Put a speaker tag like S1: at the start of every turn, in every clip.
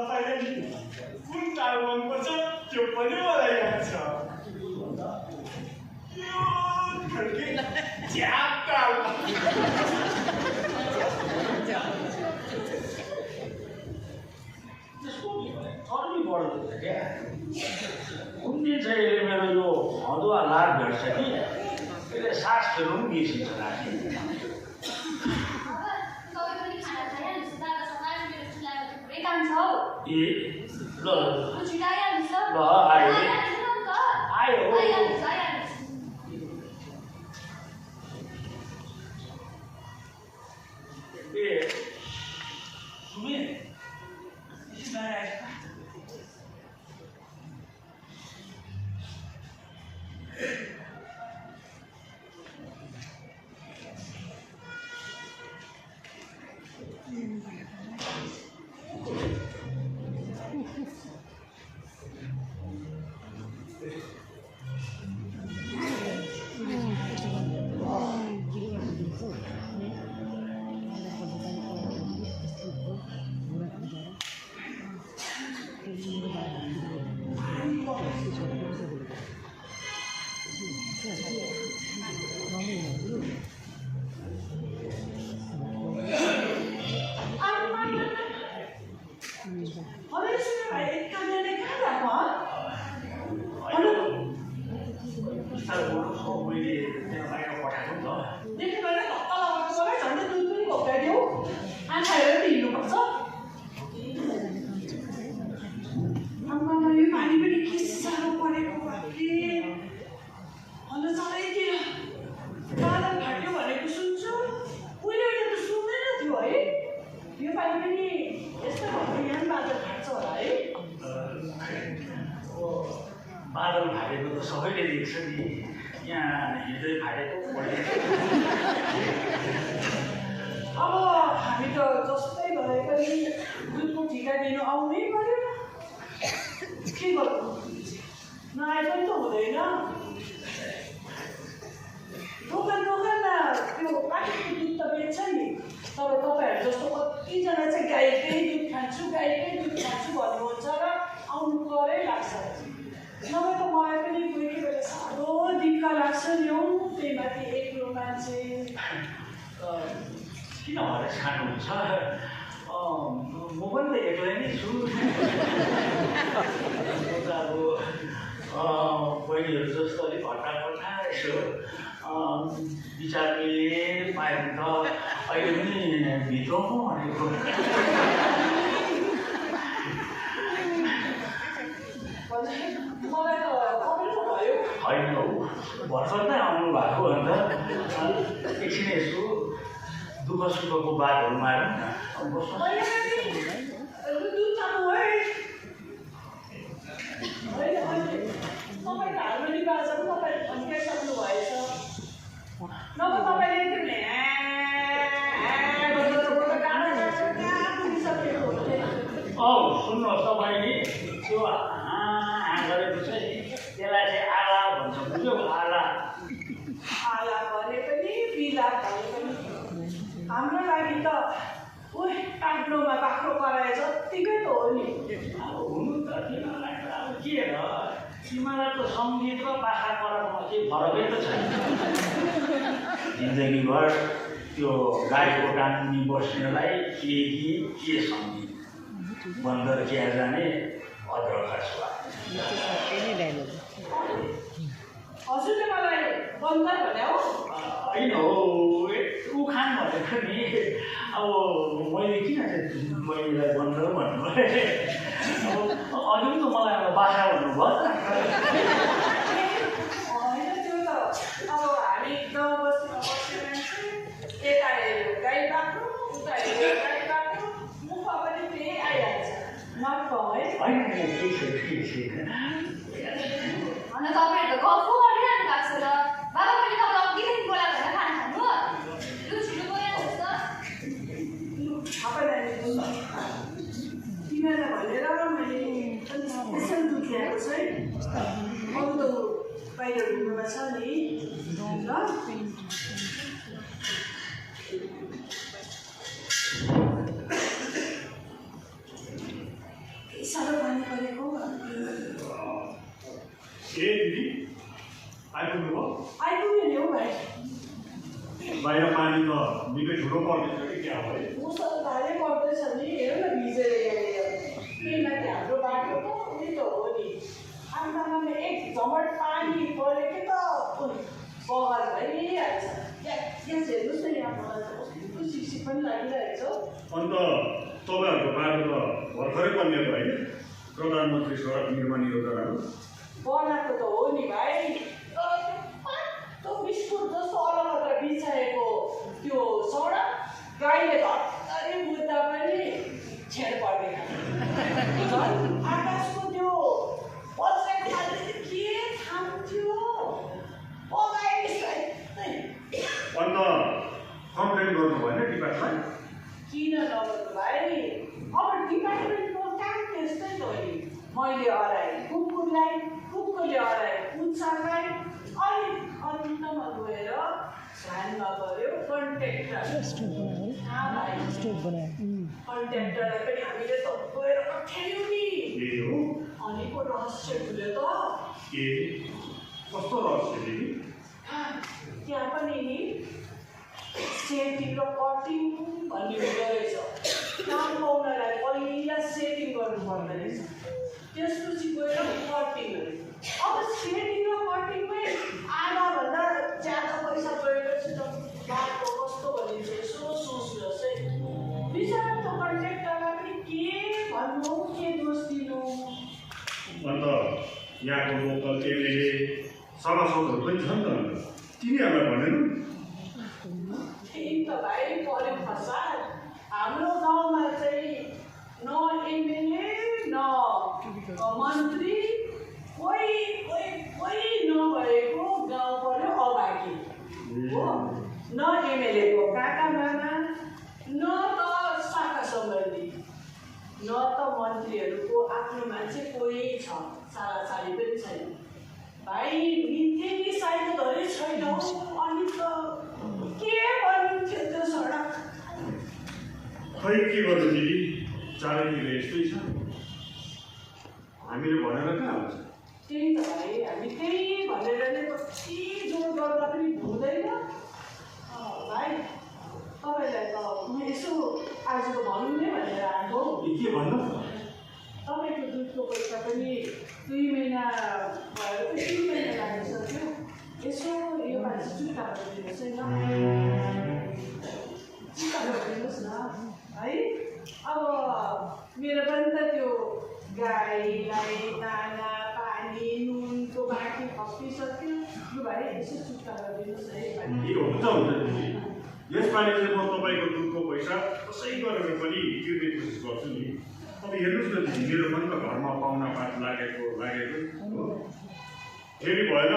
S1: तपाईँलाई कुन टाढो मनपर्छ त्यो पनि मलाई याद छ
S2: कुन दिन चाहिँ यसले मेरो यो अदुवा लाड भेट्छ कि यसले सास फेर्नु पनि बिर्सिन्छ राति ए ल आयो ए सुमे बादल फाटेको त सबैले देख्छ नि यहाँ हृदय फाटेको
S3: अब हामी त जस्तै भए पनि दुधको ठिका दिनु आउनै पर्यो के गर्नु नआए पनि त हुँदैन दोकानमा त्यो पाकेको दुध त बेच्छ नि तर तपाईँहरू जस्तो कतिजना चाहिँ गाईकै दुध खान्छु भन्नुहुन्छ र आउनु करै लाग्छ नभए त मलाई पनि कोही कोही बेला साह्रो दिक्क लाग्छ नि हौ त्यही माथि एक्लो मान्छे
S2: किन हरेस खानुहुन्छ म पनि त एक्लै नै छु म त अब बहिनीहरू जस्तो अलिक हट्टा यसो विचारले पायो भने त अहिले पनि भित्राउनु भनेको होइन हौ भर्खर नै आउनु भएको अन्त एकछिन यसो दुःख सुखको बातहरू मारौँ न सुन्नुहोस् तपाईँले त्यो गरेको चाहिँ त्यसलाई चाहिँ आला भन्छ बुझ्यो आला
S3: भने पनि बिलाप भने पनि हाम्रो लागि त काट्लोमा बाख्रो कराए जत्तिकै त हो नि
S2: हुनु त तिमीलाई त अब के र तिमीलाई त सङ्गीत र बाख्रा करामा केही फरकै त छैन जिन्दगीभर त्यो गाईको टाङ्नी बस्नेलाई के सङ्गीत बन्दर क्या जाने अद्रका स्वाद
S3: हजुरले मलाई बन्दर भने हो
S2: होइन हो उखान भनेको नि अब मैले किन बहिनीलाई बन्दर भन्नु अब अझै त मलाई अब बाख्रा भन्नुभयो
S3: होइन त्यो त अब हामी गाउँ बस्तीमा बस्ने मान्छे यता हेऱ्यो गाई बाख्रो उता हेऱ्यो गाई बाख्रो मुखमा पनि त्यही आइहाल्छ नपाउँ है
S2: होइन के छ
S4: अनि तपाईँहरू त गफो गरिरहनु भएको छ र बाबा पनि तपाईँ अघिदेखि बोलाएको होइन खाना खानु लु छिटो बोलाइहाल्नुहोस् त
S3: तिमीहरूलाई भनेर मैले स्पेसल दुध ल्याएको छ है अरू त बाहिर घुम्नुमा छ नि ल साह्रो पानी परेको
S1: ए दिदी आइपुग्नुभयो
S3: आइपुग्यो नि हौ भाइ
S1: बाहिर पानी त निकै ठुलो पर्दैछ कि क्या हो है
S3: मुसलधारे पर्दैछ नि हेर न भिजेर केही माथि हाम्रो बाटो त उयो त हो नि आम्मामा एक झमट पानी पऱ्यो कि त बगार भइहाल्छ यहाँ हेर्नुहोस् न यहाँ मलाई त कस्तो सिसी पनि लागिरहेको छ
S1: अन्त तपाईँहरूको बाटो त भर्खरै बनिएको होइन प्रधानमन्त्री सडक निर्माण योजनाको
S3: बनाएको त हो नि भाइ त्यो बिस्कुट जस्तो अलगत्र बिछाएको त्यो सडक गाईले घट्टै बुझ्दा पनि छेड पर्दैन झन् आकाशको त्यो बजेको खाले के थाम्थ्यो
S1: अन्त कम्प्लेन गर्नु भएन डिपार्टमेन्ट
S3: किन नगर्नु भाइ अब डिपार्टमेन्टको काम त्यस्तै हो नि मैले हराएँ कुकुरलाई कुकुरले हराएँ कुच्चालाई अनि अन्तमा गएर ध्यानमा पऱ्यो कन्ट्र्याक्टर कन्ट्र्याक्टरलाई पनि हामीले त गएर अप्ठ्याऱ्यौँ नि अनि पो रहस्य खुल्यो त
S1: ए कस्तो रहस्य दिदी
S3: त्यहाँ पनि नि सेटिङ र कटिङ भन्ने हुँदो रहेछ काम पाउनलाई पहिला सेटिङ गर्नु पर्दो रहेछ त्यसपछि गएर कटिङ अब सेटिङ र कटिङमै आधाभन्दा ज्यादा पैसा गएपछि त बाटो कस्तो भनिन्छ यसो सोच्नुहोस् है बिचरा त कन्ट्र्याक्टरलाई पनि के भन्नु के दोष दिनु
S1: अन्त यहाँको लोकल एमएलए सभासदहरू पनि छन् त तिनीहरूलाई भनेन
S3: त्यही त भाइ पऱ्यो फसाद हाम्रो गाउँमा चाहिँ न एमएलए न मन्त्री कोही नभएको गाउँ पऱ्यो अभागी हो न एमएलएको काका मामा न त शाखा सम्बन्धी न त मन्त्रीहरूको आफ्नो मान्छे कोही छ सारासारी पनि छैन भाइ मिथेनी साइड धरै छैन अनि त के भनिन्थ्यो त्यो सडक
S1: खै के गर्नु दिदी चारैतिर यस्तै छ हामीले भनेर कहाँ हुन्छ
S3: त्यही त भाइ हामी त्यही भनेर नै कति जोड गर्दा पनि हुँदैन भाइ तपाईँलाई त म यसो आज त भनौँ नै भनेर आएको
S1: के भन्नु
S3: तपाईँको दुधको पैसा पनि 2 महिना भएर 3 महिना लागिसक्यो यसो यो पालि चुक्ता गरिदिनुहोस् है ल चुक्ता गरिदिनुहोस् न है अब मेरो पनि त त्यो गाईलाई दाना पानी नुनको बाँकी खपिसक्यो लु भाइ यसो चुक्ता गरिदिनुहोस् है
S1: हुन्छ दिदी यसपालि चाहिँ म तपाईँको दुधको पैसा कसै गरेर पनि तिर्ने कोसिस गर्छु नि अब हेर्नुहोस् न दिदी मेरो पनि त घरमा पाहुना पात लागेको हो फेरि भएन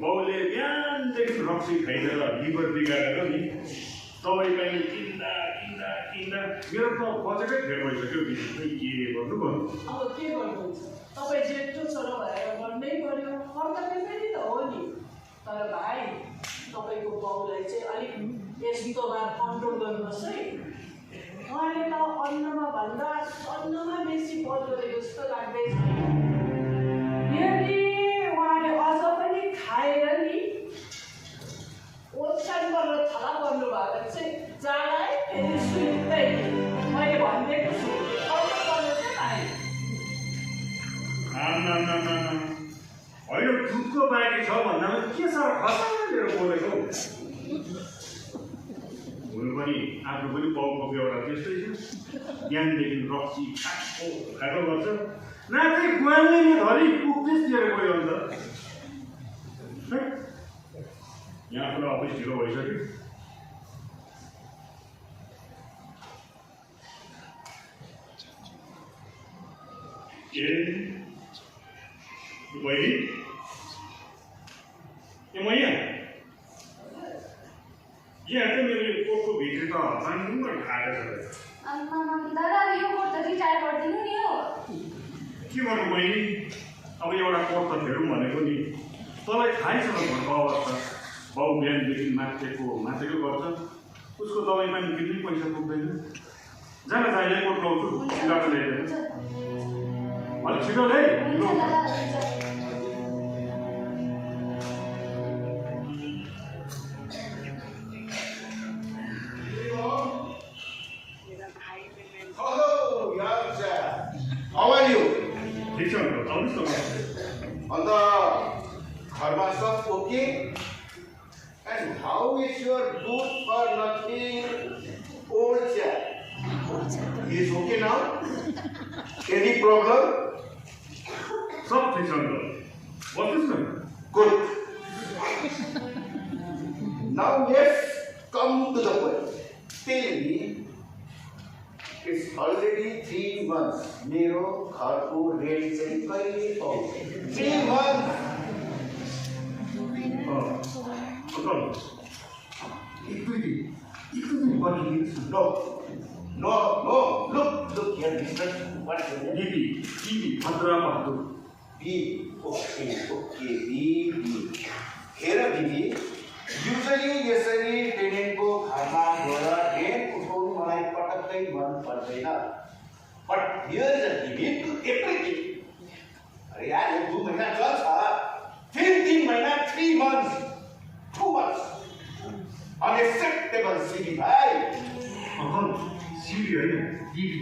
S1: बाउले बिहानदेखि रक्सी खाइदिएर लिभर बिगारेर नि दबाई पानी किन्दा मेरो त बजेटै फेर भइसक्यो दिदी खै के गर्नु भन्नु
S3: अब के गर्नुहुन्छ तपाईँ जेठो छोरो भएर गर्नै पर्यो कर्तव्य पनि त हो नि तर भाइ तपाईँको बाउलाई चाहिँ अलिक यस्तोमा कन्ट्रोल गर्नुहोस् है उहाँले त अन्नमा भन्दा अन्नमा बेसी बल गरेको जस्तो लाग्दैछ यदि उहाँले अझ पनि खाएर नि ओछ्यान गरेर थला गर्नुभयो भने चाहिँ जाँलाई फेरि सुत्दै मैले भनिदिएको छु अर्को गर्नु चाहिँ
S1: होइन दुधको बाँकी छ भन्दामा के साह्रो खसालेर बोलेको हुनु पनि आफ्नो पनि बाउको बेहोरा त्यस्तै छ बिहानदेखि रक्सी खाएको गर्छ नाथे गुवालले नि धरी पुग्दैछ दिएर गयो अन्त यहाँ पनि अफिस ढिलो भइसक्यो ए बहिनी ए म यहाँ चाहिँ मेरो कोटको भित्र त पानी खाएको छ
S4: दादा यो कोट त रिटायर गरिदिनु नि हो
S1: के गर्नु बहिनी अब एउटा कोट त फेरौँ भनेको नि तँलाई थाहै छ घरको अवस्था बाउ बिहानदेखि माथेको गर्छ उसको दबाई पानी किन्नै पैसा पुग्दैन जान यही कोट लाउँछु ल्याइदिनु छिटो लै
S4: हुन्छ दादा हुन्छ
S5: Hello, Yamcha. How are you?
S1: ठिक छ अङ्कल आउनुहोस् न
S5: On the Karmasov, okay? And how is your good for nothing old chap? He is okay now? Any problem?
S1: सब ठिक छ अङ्कल बस्नुहोस् न
S5: Good. Now let's come to the point. Tell me, it's already 3 months. मेरो घरको rent चाहिँ कहिले पाउँछ? 3 months.
S1: Uncle
S5: It will be working. No. Look here, Mister. What's your name?
S1: Bibi TV Khatra Bahadur
S5: Okay, Bibi. हेर बिबी, युजली यसरी टेनेन्टको घरमा गएर रेन्ट उठाउनु मलाई पटक्कै मन पर्दैन. But here is a limit to everything. अरे यार ये 2 महीना चल्छ, फिर 3 महीना 3 months, 2 months. Unacceptable, सिबी भाइ.
S1: अङ्कल सिडी होइन TV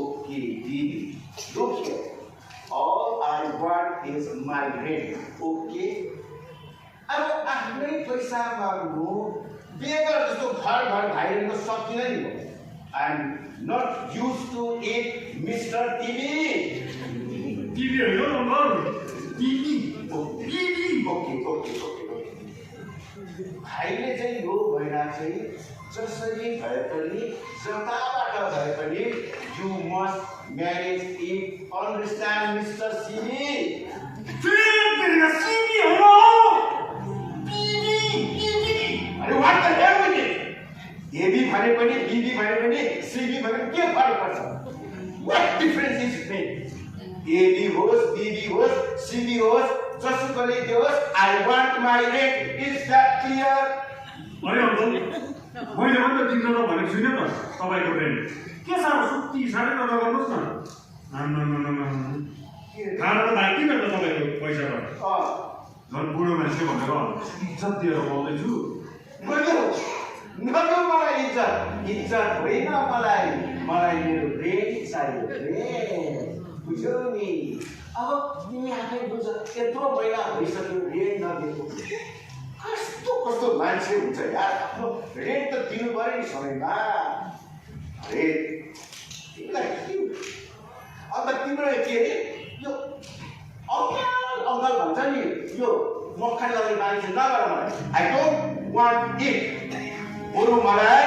S5: Okay, Didi. Look here. All I want is my rent. Okay? अब आफ्नै पैसा माग्नु बेगर जस्तो घर भाइरहनु सक्दिनँ नि म. I'm not used to it, Mr. TV.
S1: TV होइन अङ्कल टिभी
S5: Okay. भाइले चाहिँ यो महिना चाहिँ जसरी भए पनि जताबाट भए पनि you must manage it. Understand, Mr. CV? अरे what the hell with it? AB भने पनि BB भने पनि CB भने के फरक पर्छ? What difference is it made? AB होस्, BB होस्, CB होस्, जसुकैले दियोस्, I want my rent. Is that clear?
S1: अरे अङ्कल मैले मात्र दिन भनेको छुइनँ त तपाईँको रेन्ट के साह्रो सुत्ती साह्रै नगर्नुहोस् न खाना त भाइ किन त तपाईँको पैसाबाट झन् बुढो मान्छे भनेर इज्जत दिएर पाउँदैछु
S5: नगो मलाई इज्जत होइन मलाई मेरो रेन्ट चाहियो रेन्ट बुझ्यौ नि अब तिमी आफै बुझ यत्रो महिना भइसक्यो रेन्ट नदिएको कस्तो मान्छे हुन्छ यार आफ्नो रेन्ट त दिनु पर्यो नि समयमा अरे तिमीलाई अन्त तिम्रो के अरे यो अङ्कल भन्छ नि यो मक्खन लगाउने मान्छे नगर मलाई आई डोन्ट वान्ट इट बरु मलाई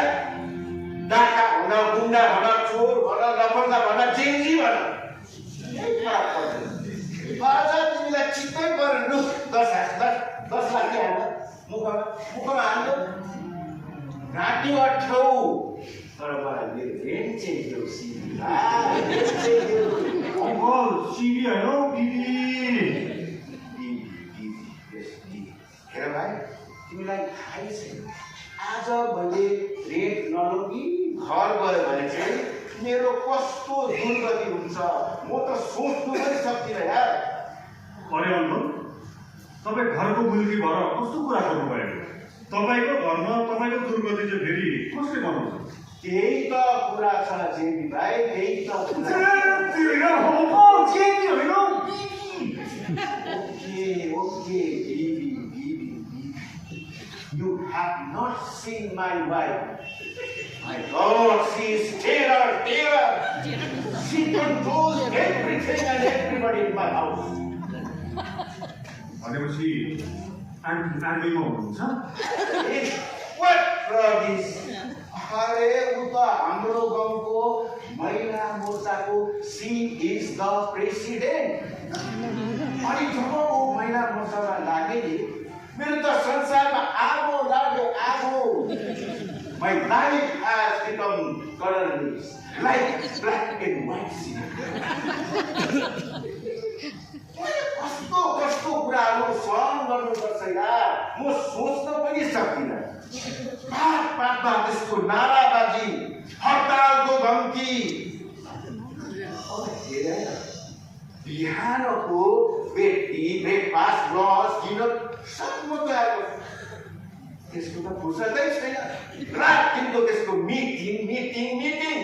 S5: डाका भन गुन्डा भन चोर भन लफङ्गा भन जेन्जी भन केही फरक पर्दैन अझ तिमीलाई चित्तै पऱ्यो लु 10 लाख हाल्न मुखमा हाल्नु घाँटी अठाउ तर मलाई मेरो रेन्ट चाहिँ देऊ सिबी
S1: अङ्कल सिबी होइन
S5: हेर भाइ तिमीलाई थाहै छैन आज मैले रेन्ट नलगी घर गयो भने चाहिँ मेरो कस्तो दुर्गति हुन्छ म त सोच्नु पनि सक्दिनँ यार
S1: अरे अङ्कल तपाईँ घरको मुल्की भएर कस्तो कुरा गर्नुभयो तपाईँको घरमा तपाईँको दुर्गति चाहिँ फेरि कसले बनाउँछ
S5: त्यही त कुरा छ जेबी भाइ त्यही त कुरा Okay, baby. You have not seen my wife. My God, she is terror. She controls everything and everybody in my house.
S1: भनेपछि आन्टीमा हुनुहुन्छ
S5: What rubbish? अरे उ त हाम्रो गाउँको महिला मोर्चाको सी इज द प्रेसिडेन्ट अनि जब ऊ महिला मोर्चामा लागे नि मेरो त संसारमा आगो लाग्यो आगो my life has become colourless like black and white सी कस्तो कुराहरू सहन गर्नुपर्छ यार म सोच्न पनि सक्दिनँ पातमा त्यसको नाराबाजी हडतालको धम्की बिहानको बेटी ब्रेकफास्ट ब्रस डिनर सब म गएको त्यसको त फुर्सदै छैन रात दिनको त्यसको meeting meeting meeting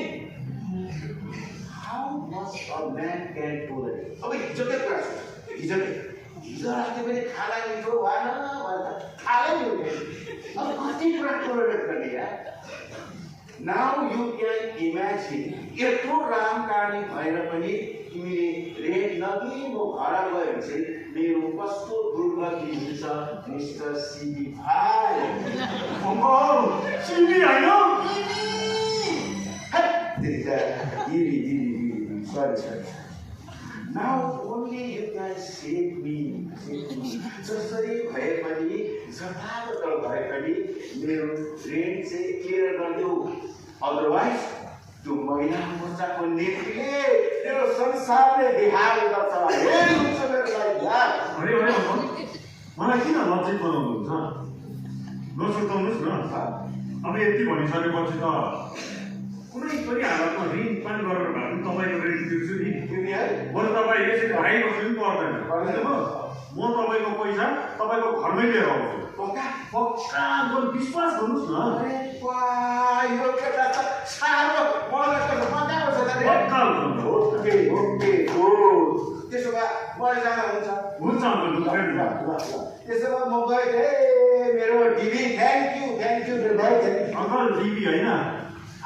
S5: how much a man can tolerate अब हिजोकै कुरा छ हिजो राति पनि खाना मिठो भएन भने त खानै हुँदैन अब कति कुरा टोलरेट गर्ने यार नाउ यु क्यान इमेजिन यत्रो राम कहानी भएर पनि तिमीले रेड नदिई म घर गयो भने चाहिँ मेरो कस्तो दुर्गति हुन्छ मिस्टर सिबी भाइ
S1: सिमी होइन
S5: sorry. Now only you can save me. जसरी भए पनि जताबाट भए पनि मेरो रेन्ट चाहिँ क्लियर गरिदेऊ अदरवाइज त्यो महिला मोर्चाको नेत्रीले मेरो संसारले बिहार गर्छ हेर्नु हुन्छ मेरो लागि यार
S1: अरे मलाई किन लज्जित बनाउनुहुन्छ नसुर्ताउनुहोस् न अब यति भनिसकेपछि त कुनै पनि हालतमा ऋण पनि गरेर भए पनि तपाईँको ऋण तिर्छु नि बरु तपाईँ यसरी भाइ बस्नु पनि पर्दैन म तपाईँको पैसा तपाईँको घरमै लिएर आउँछु पक्का एकदम विश्वास गर्नुहोस् न
S5: यो केटा त साह्रो मलाई त मजा आउँछ ओके त्यसो भए मलाई जाँदा हुन्छ त्यसो भए म गएँ मेरो Dibi thank you
S1: uncle Dibi होइन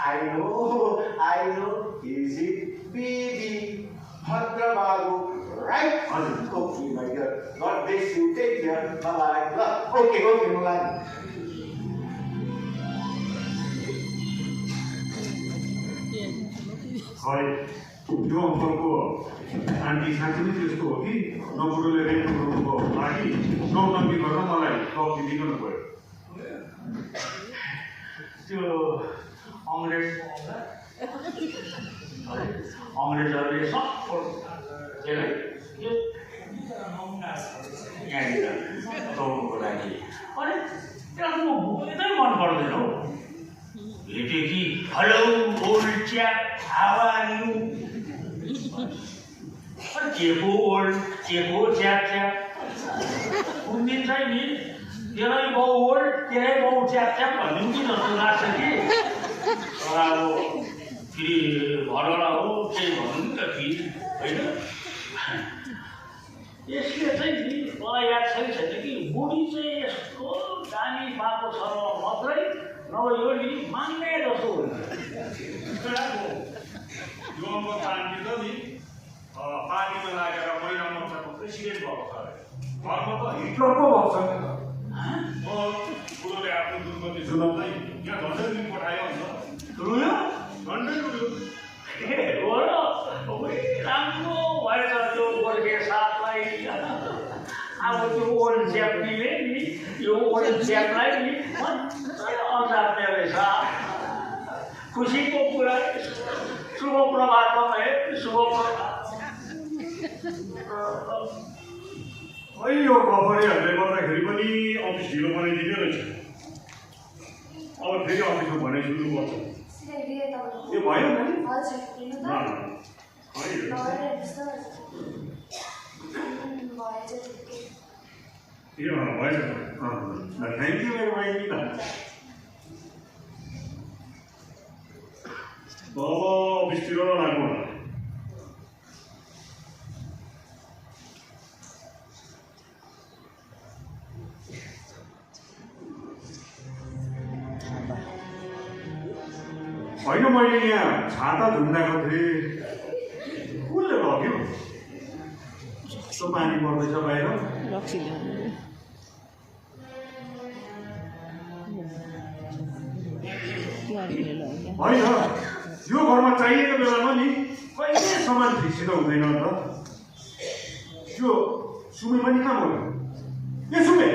S5: I know, is it baby? Bhadrababu, right? Okay, my dear. God bless you. Take care. Bye-bye. Okay, bye.
S1: खै त्यो अङ्कलको आन्टी साँच्चै नै त्यस्तो हो कि नौकुरोले रेन्ट गर्नुको लागि नौटङ्की गर्न मलाई टक्की दिनु पऱ्यो
S2: त्यो अङ्ग्रेजहरूले सबको यहाँनिर दौडको लागि अनि त्यसलाई म यतै मन पर्दैन हौ भेट्यो कि hello old chap how are you के को च्याप कुन दिन चाहिँ नि तेरै बाउ ओल्ड तेरै बाउ च्याप भन्नु कि जस्तो लाग्छ कि तर अब फेरि घरबाट हो केही भन्नु नि त फेरि होइन यसले चाहिँ नि मलाई याद छैन कि बुढी चाहिँ यस्तो दामी पाएको छ मात्रै नभए यो नि मान्ने जस्तो हुन्छ
S1: यो अङ्कलको आन्टी त नि पानीमा लागेर महिला मोर्चाको प्रेसिडेन्ट भएको छ घरमा त हिटलरको भएको छ बुढोले आफ्नो दुर्गति सुनाउँदै यहाँ घन्टै पठायो अन्त
S2: रुयो
S1: घन्टै रुयो
S2: राम्रो भएछ त्यो गोर्खे साथलाई अब त्यो ओल्ड च्याप्टीले नि यो ओल्ड च्यापलाई नि अजाप्ने रहेछ खुसीको कुरा शुभ प्रभातमा शुभ प्रभात
S1: यो गफरेहरूले गर्दाखेरि पनि अफिस ढिलो बनाइदिने रहेछ अब फेरि अफिसमा भनाइ सुन्नुपर्छ यो भयो नि यो भएछ थ्याङ्क यू मेरो बहिनी त अब अफिसतिर लाग्नु होला होइन मैले यहाँ छाता झुन्डाएको थिएँ कसले लग्यो यस्तो पानी पर्दैछ बाहिर होइन यो घरमा चाहिएको बेलामा नि कहिले सामान ठिकसित हुँदैन त यो सुमे पनि कहाँ भयो ए सुमे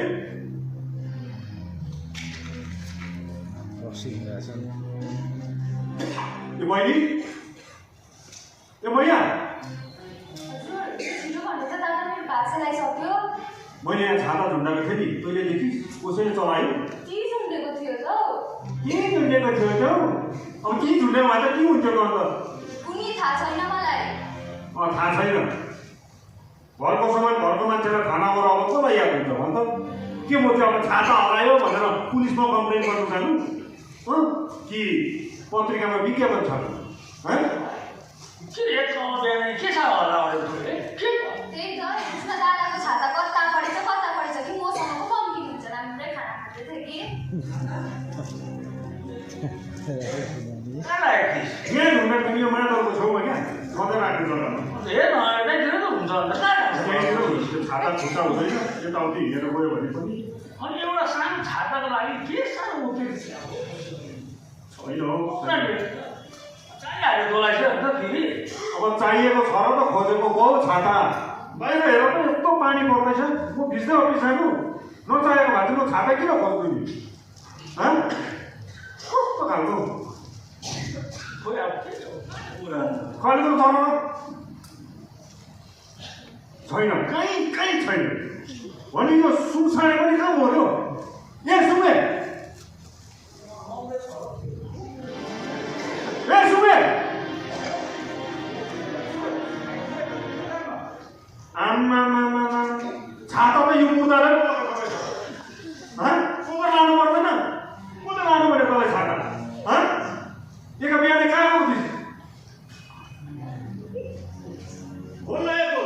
S1: ए बहिनी ए मैया मैले यहाँ छाता झुन्डाएको थिएँ नि तैँले देखिस् कसैले चलायो के झुन्डेको थियो त अब के झुन्डेको भए त के हुन्थ्यो अन्त
S4: थाहा छैन मलाई
S1: थाहा छैन घरको मान्छेलाई खाना बनाउनु कसलाई याद हुन्छ भन् त? के म चाहिँ अब छाता हरायो भनेर पुलिसमा कम्प्लेन गर्नु जानु कि पत्रिकामा विज्ञापन छाप्नु?
S2: के एक बिहान के छ होला अरे के
S4: त्यही त उसमा दादाको छाता कता परेछ कि मसँग पो धम्की दिन्छ राम्रै खाना खाँदै थियो कि
S2: कहाँ लाग्यो
S1: यहाँ ढुङ्गा पनि यो मादलको छेउमा क्या सधैँ राख्ने जग्गामा
S2: हेर्न यतैतिर त हुन्छ अन्त कहाँ
S1: त्यहाँनिर हुन्छ छाता छुट्टा हुँदैन यताउति हिँडेर गयो भने पनि
S2: अनि एउटा सानो छाताको लागि के सानो उठेको
S1: छैन हौ
S2: चाहिहाल्यो तँलाई चाहिँ अन्त फेरि
S1: अब चाहिएको छ र त खोजेको गयो छाता बाहिर हेर त यस्तो पानी पर्दैछ म भिज्दै अफिस जानु नचाहेको भए चाहिँ म छाता किन खोज्नु नि कस्तो खालको
S2: खोइ अब के छ कुरा
S1: कहिलेको तर छैन कहीँ छैन भने यो सुमसाडे पनि कहाँ बोल्यो ए सुमे आमा छाता त यो मुर्दालाई को लानु पर्दैन कसले लानु पर्यो तपाईँ छाता एक बिहान कहाँ उठिस बोल्लाएको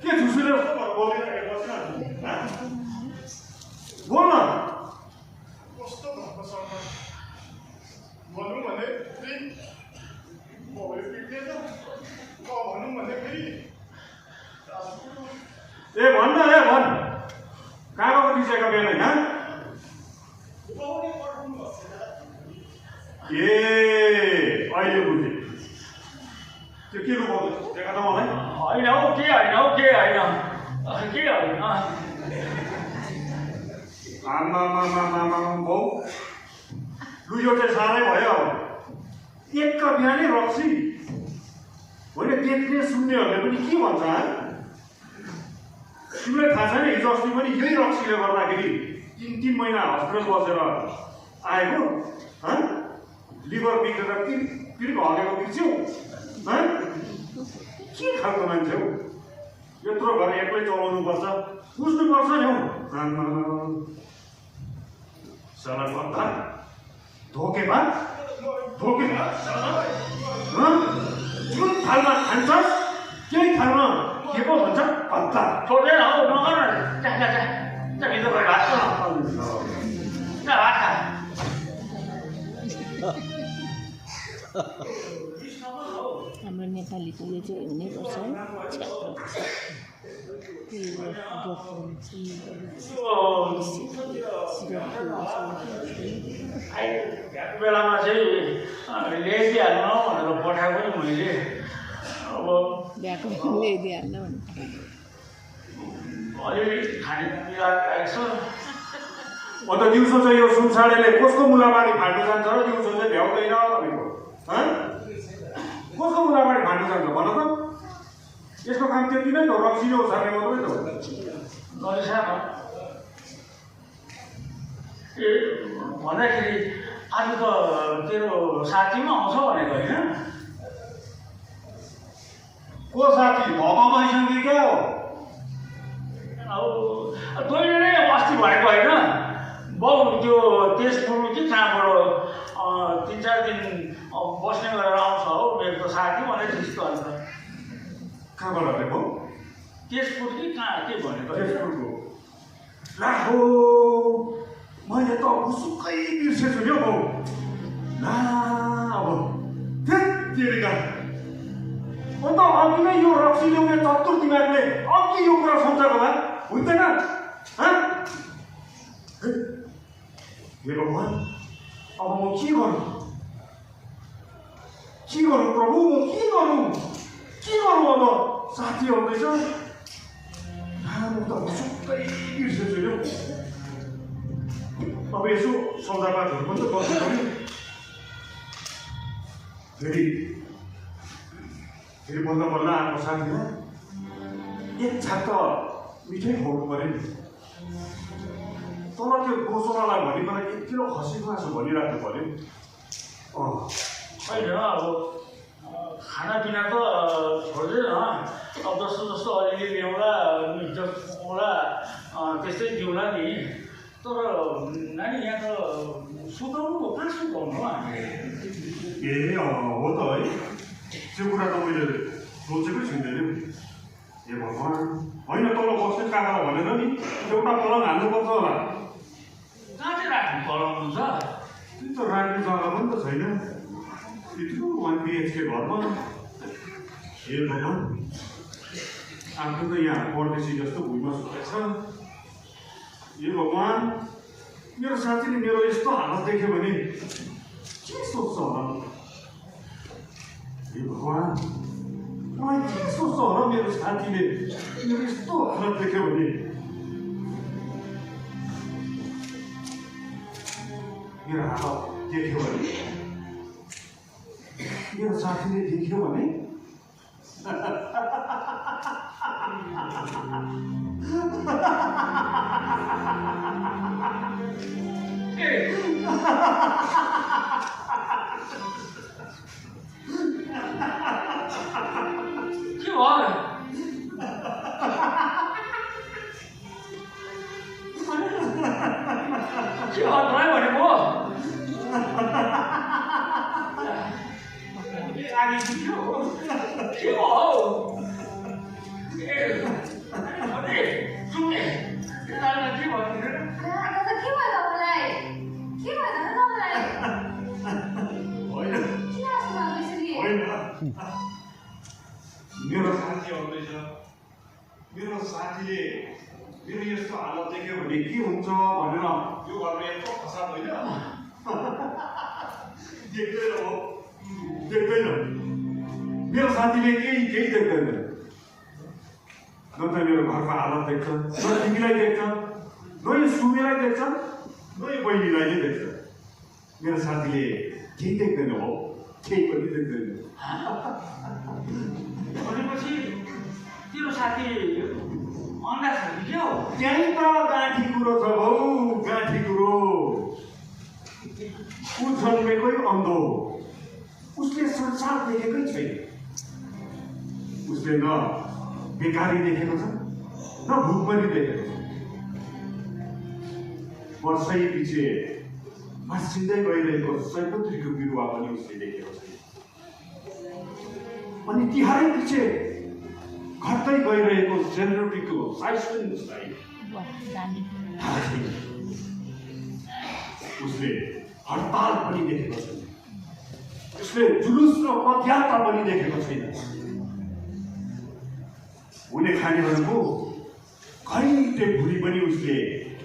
S1: के झुसुले बोलिरहेको बस्न बोल्न
S6: कस्तो भएको छ भनौँ भने फेरि मोबाइल पिट्दैन भनौँ भने फेरि
S1: ए भन् न ए भन् कहाँ गएको बिचेको बिहान होइन ए अहिले बुझेँ त्यो के लुकाउँदै देखा त मलाई
S2: होइन हौ के होइन
S1: आमा बाउ लु यो चाहिँ साह्रै भयो अब एक बिहानै रक्सी होइन देख्ने सुन्नेहरूले पनि के भन्छ तिमीलाई थाहा छैन हिजो अस्ति पनि यही रक्सीले गर्दाखेरि 3 महिना हस्पिटल बसेर आएको लिभर बिग्रेर पिर्को हगेको बिर्स्यौ के खालको मान्छे हौ यत्रो घर एक्लै चलाउनु पर्छ बुझ्नुपर्छ नि हौ साला भन्दा धोकेमा जुन थालमा खान्छस् त्यही थालमा के पो भन्छ भन्दा
S2: छोडेर हौ नगर भित्र गएर भात खा
S7: हाम्रो नेपालीको यो चाहिँ हुनैपर्छ
S2: बेलामा चाहिँ ल्याइदिइहाल्नु भनेर पठाएको नि मैले अब
S7: ब्याएको ल्याइदिइहाल्नु
S2: अलिअलि खाने मिलाएको छ
S1: अन्त दिउँसो चाहिँ यो सुनसाडेले कसको मुलाबारी फाट्नु जान्छ र दिउँसो चाहिँ भ्याउँदैन भनेको कसको मुलाबारी फाट्नु जान्छ भन त यसको काम त्यति नै त रक्सी उछार्ने मात्रै त
S2: नरिसामा ए भन्दाखेरि आज त तेरो साथी पनि आउँछ भनेको होइन
S1: को साथी भपामाइसँग क्या हो
S2: अब तैँले नै अस्ति भनेको होइन बाउ त्यो तेजपुर कि कहाँबाट 3-4 दिन बस्ने गरेर आउँछ हौ मेरो त साथी भने त्यस्तो अन्त
S1: कहाँबाट भनेको
S2: तेजपुर कि कहाँ के भनेको
S1: तेजपुरको लाहो मैले त मुसुक्कै बिर्सेछु नि हौ बाउ ला अब त्यतिका अन्त अघि नै यो रक्सी ल्याउने चतुर दिमागले अघि यो कुरा सम्झाएको भए हुँदैन हे भगवान् अब म के गरौँ प्रभु म के गरौँ अब साथी आउँदैछ म त मुसुक्कै बिर्सेछु नि अब यसो सौदापातहरू पनि त गर्नु पऱ्यो फेरि बल्ल आएको साथीमा एक छाक त मिठै खुवाउनु पऱ्यो नि तर त्यो गोसोलालाई भनिकन 1 किलो खसीको मासु भनिराख्नु पऱ्यो
S2: होइन अब खानापिना त छोड्दैन अब जस्तो जस्तो अलिअलि ल्याउँला ल्याउँला त्यस्तै दिउँला नि तर नानी यहाँ त सुताउनु कहाँ सुताउनु हो हामीले
S1: ए हो त है त्यो कुरा त मैले सोचेकै छुइँदैन ए भगवान् होइन तल बस्ने काका भनेर नि एउटा पलङ हाल्नुपर्छ होला
S2: कहाँ चाहिँ राख्नु पलाउनु छ
S1: त्यो त राख्ने जग्गा पनि त छैन यत्रो 1 BHK घरमा ए भगवान् आफ्नो त यहाँ परदेशी जस्तो भुइँमा सुतेछ ए भगवान् मेरो साथीले मेरो यस्तो हालत देख्यो भने के सोच्छ होला ए भगवान् मलाई के सोच्छ होला मेरो साथीले मेरो यस्तो हालत देख्यो भने मेरो हालत देख्यो भने मेरो साथीले देख्यो भने
S2: के भयो के भयो भनेको आगे पुग्यो के भयो सुन्ने के भयो
S4: दादा के भयो तपाईँलाई के भयो दादा तपाईँलाई
S1: होइन
S4: किन हाँस्नु भएको यसरी
S1: होइन मेरो साथी आउँदैछ मेरो साथीले मेरो यस्तो हालत देख्यो भने के हुन्छ भनेर यो घरमा यत्रो फसाद होइन देख्दैन हो देख्दैन मेरो साथीले केही देख्दैन न त मेरो घरको हालत देख्छ न तिमीलाई देख्छ न यो सुमेलाई देख्छ न यो बहिनीलाई नै देख्छ मेरो साथीले केही देख्दैन हो केही पनि देख्दैन
S2: भनेपछि तेरो साथी अन्डा छ कि क्या हो
S1: त्यही त गाँठी कुरो छ हौ गाँठी कुरो ऊ जन्मेकै अन्धो उसले संसार देखेकै छैन उसले न बेकारी देखेको छ न भुकमरी देखेको छ वर्षै पछि भाँसिँदै गइरहेको सयपत्रीको बिरुवा पनि उसले देखेको छैन अनि तिहारै पछि घट्दै गइरहेको सेलरोटीको साइज पनि उसलाई थाहा छैन उसले हडताल पनि देखेको छैन उसले जुलुस र पदयात्रा पनि देखेको छैन हुने खानेहरूको घैटे भुली पनि उसले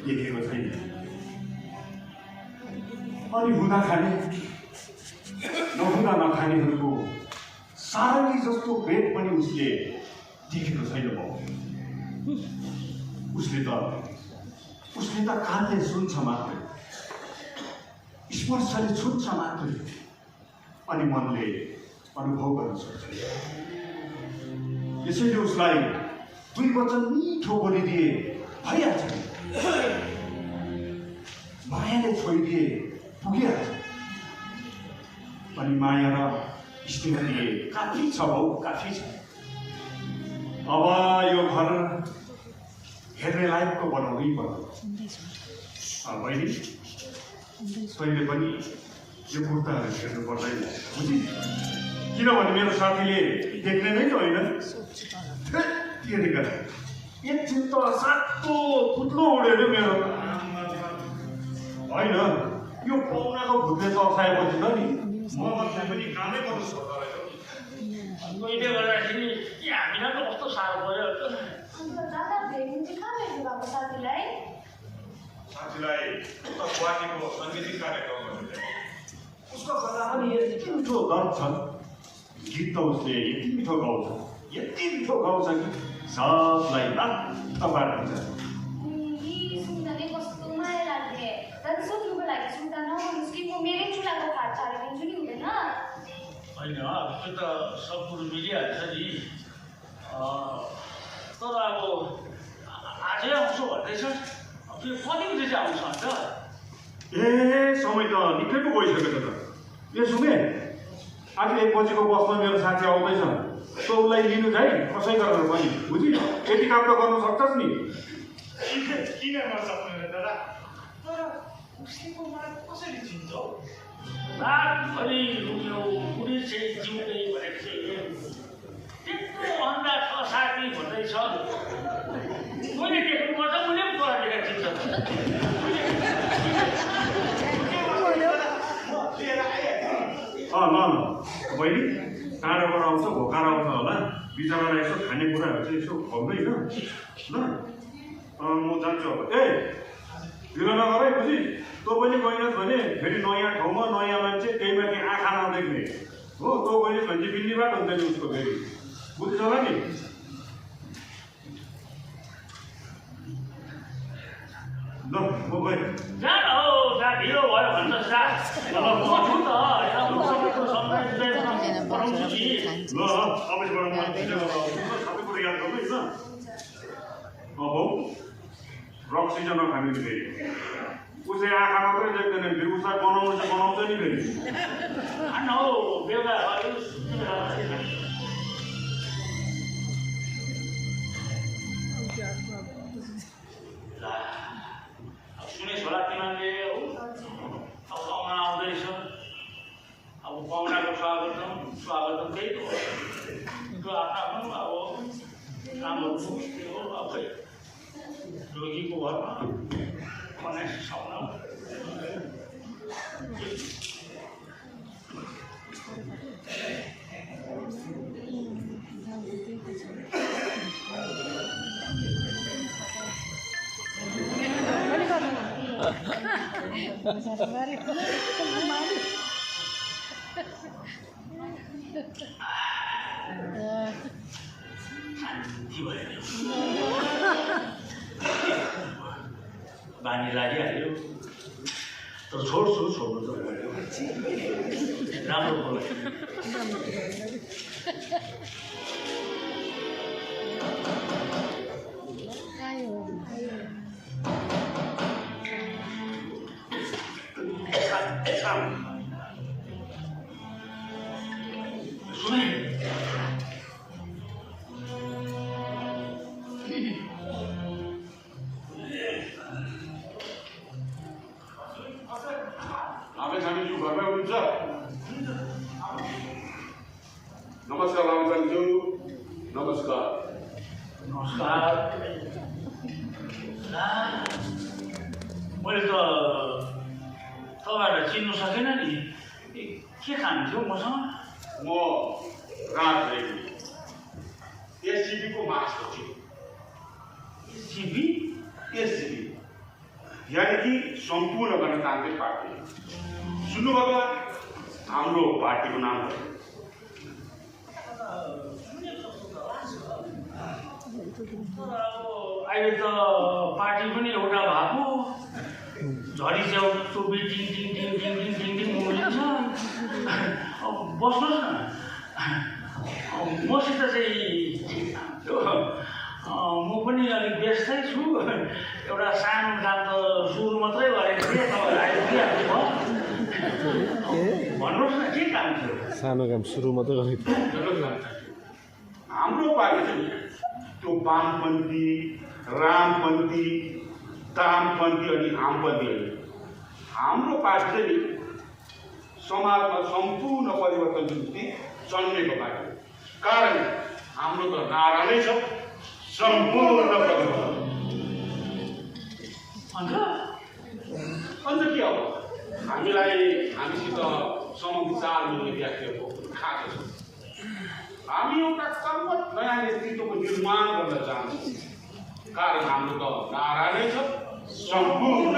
S1: देखेको छैन अनि हुँदा खाने नहुँदा नखानेहरूको सारङ्गी जस्तो भेट पनि उसले देखेको छैन उसले त कानले सुन्छ मात्रै स्पर्शले छुन्छ मात्रै अनि मनले अनुभव गर्न सक्छ यसैले उसलाई 2 वचन मिठो बोलिदिए भइहाल्छ मायाले छोइदिए पुगिहाल्छ अनि माया र स्नेहले काफी छ भाउ काफी छ अब यो घर हेर्ने लायकको बनाउनै पर्छ बहिनी तैँले पनि यो कुर्ताहरू हेर्नु पर्दैन बुझि किनभने मेरो साथीले देख्ने नै त होइन एकछिन त सातो पुत्लो उडेर मेरो होइन यो पाहुनाको भुतले तर्साएपछि त नि म बस्ने पनि कामै गर्नु सक्छ
S2: मैले गर्दाखेरि हामीलाई त कस्तो साह्रो पर्यो
S4: अन्त दादा भेट्नु चाहिँ कहाँ भेट्नु भएको साथीलाई
S1: साथीलाई उता गुवाहाटीको साङ्गीतिक कार्यक्रम उसको कथा पनि यति मिठो दर्द छ गीत त उसले यति मिठो गाउँछ कि सबलाई लात्त पारिदिन्छ
S4: सुन्दा नै कस्तो माया लाग्ने दादा सोध्नुको लागि सुन्दा नगर्नुहोस् कि म मेरै चुलाको भात छाडिदिन्छु नि हुँदैन
S2: होइन त्यो त सब कुरो मिलिहाल्छ नि तर अब आजै आउँछु भन्दैछ त्यो कति बजी चाहिँ आउँछ अन्त
S1: ए समय त निकै पो गइसकेको छ त ए सुमे आज 1 बजीको बसमा मेरो साथी आउँदैछ तँ उसलाई लिनु जाइ कसै गरेर पनि बुझि यति काम त गर्नु सक्छस् नि
S6: किन नसक्नु दादा तर उसको माग कसरी चिन्छ हौ
S2: अनि यो पुलिस चाहिँ जिउँदै भनेको चाहिँ त्यत्रो अन्डा छ साथी भन्दैछ मैले देख्नु पर्छ उसले पनि कुरा देखेर चिन्छ
S1: ल बहिनी टाढोबाट आउँछ भोकाएर आउँछ होला बिचरालाई यसो खानेकुराहरू चाहिँ यसो खुवाउँदै होइन ल म जान्छु अब ए ढिलो नगर है बुझि तँ पनि गइनस् भने फेरि नयाँ ठाउँमा नयाँ मान्छे त्यही माथि आँखा नदेख्ने हो तँ गइनस् भने चाहिँ बिन्नीबाट हुन्छ नि उसको फेरि बुझ्छ होला नि ल म गएँ
S2: जा न हौ जा ढिलो भयो भन्छ जा अब म छु त म सबैको पढाउँछु नि
S1: ल सबैबाट म छिटो गरेर आउँछु सबै कुरो याद गर्नु है ल अब रक सिजन नखाने नि फेरि उसले आँखा मात्रै देख्दैन फेरि उसलाई बनाउनु चाहिँ बनाउँछ नि फेरि
S2: खान्न हौ बेलुका सुनेछ होला तिमीहरूले हो अब पाहुना आउँदैछ अब पाहुनाको स्वागतम त्यही हो आफ्नो अब कामहरू त्यो हो अब रोगीको घरमा बनाइ सक्नु बानी लागिहाल्यो तर छोड्नु त पऱ्यो राम्रो भयो सुने
S8: लामिछानेज्यू घरमै हुनुहुन्छ नमस्कार लामिछानेज्यू नमस्कार
S2: नमस्कार मैले त तपाईँहरूलाई चिन्नु सकेन नि के खानुहुन्थ्यो मसँग
S8: म राज रेग्मी एसजिपीको महासचिव
S2: सिपी
S8: एसजिपी यानि कि सम्पूर्ण गणतान्त्रिक पार्टी सुन्नुभयो हाम्रो पार्टीको नाम हो
S2: अहिले त पार्टी पनि एउटा भएको झरी च्याउ टोपी टिङ टिङ टिङ टिङ टिङ टिङ टिङ उम्लिन्छ अब बस्नुहोस् न मसित चाहिँ म पनि अलिक व्यस्तै छु एउटा सानो काम त सुरु मात्रै गरेको थिएँ तपाईँहरू आइपुगिहाल्नु भयो भन्नुहोस् न के काम थियो
S9: सानो काम सुरु मात्रै गरेको
S8: हाम्रो पार्टी चाहिँ त्यो वामपन्थी रामपन्थी दामपन्थी अनि आमपन्थी होइन हाम्रो पार्टी चाहिँ नि समाजमा सम्पूर्ण परिवर्तनको निम्ति जन्मेको पार्टी कारण हाम्रो त नारा नै छ सम्पूर्ण परिवर्तन अन्त के हो हामीसित समग्र 4 मिलियन व्यक्तिहरूको खाएको छ हामी एउटा कर्मठ नयाँ नेतृत्वको निर्माण गर्न चाहन्छौँ कारण हाम्रो त नारा नै छ सम्पूर्ण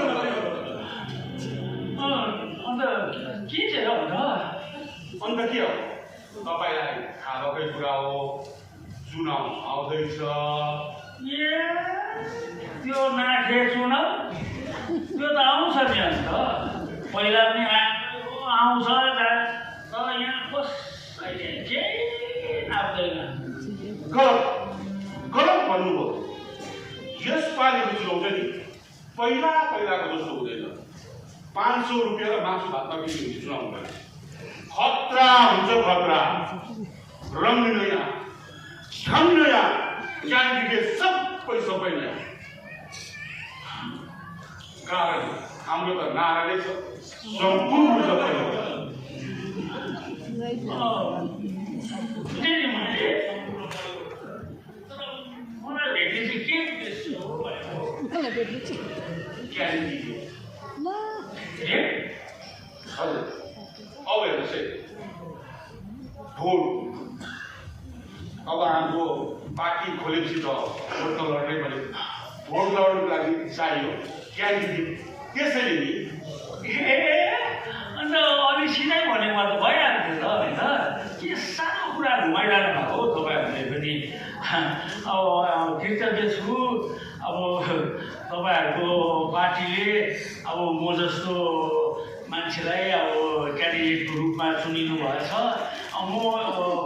S2: अन्त के चाहिँ हो
S8: अन्त के हो तपाईँलाई थाहा भएकै कुरा हो चुनाव आउँदैछ
S2: ए त्यो नाथे चुनाव त्यो त आउँछ नि अन्त पहिला पनि आउँछ तर यहाँ कसैले केही नाप्दैन
S8: गलत भन्नुभयो यसपालिको चुनाव चाहिँ नि पहिलाको जस्तो हुँदैन 500 रुपियाँ र मासु भातमा बिक्री हुने चुनाव हुँदैन खतरा हुन्छ खतरा। रङ नयाँ, ढङ नयाँ, क्यान्डिडेट सबै नयाँ। कारण हाम्रो त नारा नै छ सम्पूर्ण परिवर्तन।
S2: मलाई भेट्ने चाहिँ के उद्देश्य हो
S8: क्यान्डिडेट हजुर अब हेर्नुहोस् है भोट अब हाम्रो पार्टी खोलेपछि त भोट त लड्नै पऱ्यो। भोट लड्नुको लागि चाहियो क्यान्डिडेट। त्यसैले नि
S2: अन्त अलि सिधै भनेको त भइहाल्थ्यो त होइन। के सानो कुरा घुमाइरहनु भएको हो तपाईँहरूले पनि। अब कृतज्ञ छु अब तपाईँहरूको पार्टीले अब म जस्तो मान्छेलाई अब क्यान्डिडेटको रूपमा चुनिनु भएछ। म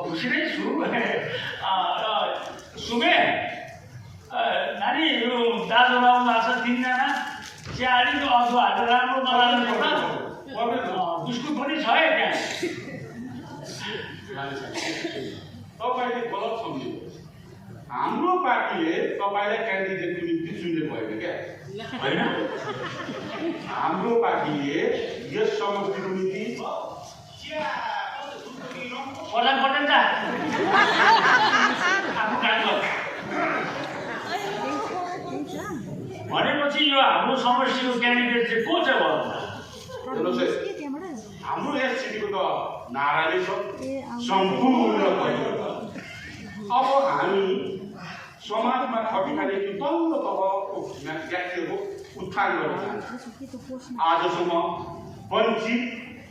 S2: खुसी नै छु। सुमे नानी यो दाजु लाउनु भएको छ 3 जना चिया अलिक अदुवा हालेर राम्रो नलानु पर्छ। बिस्कुट पनि छ है त्यहाँ।
S8: तपाईँले गलत सम्झिनु। हाम्रो पार्टीले तपाईँलाई क्यान्डिडेटको निम्ति चुनेको होइन क्या
S2: होइन।
S8: हाम्रो पार्टीले यस समष्टिको निम्ति
S2: पटन त आफ्नो काम गर्छ भनेपछि यो हाम्रो समष्टिको क्यान्डिडेट चाहिँ को चाहिँ भयो?
S8: हेर्नुहोस् है हाम्रो यस सिटीको त नारा नै छ सम्पूर्ण परिवर्तन। अब हामी समाजमा खटिखानेको तल्लो तहको व्यक्तिहरूको उत्थान गर्न चाहन्छौँ। आजसम्म वञ्चित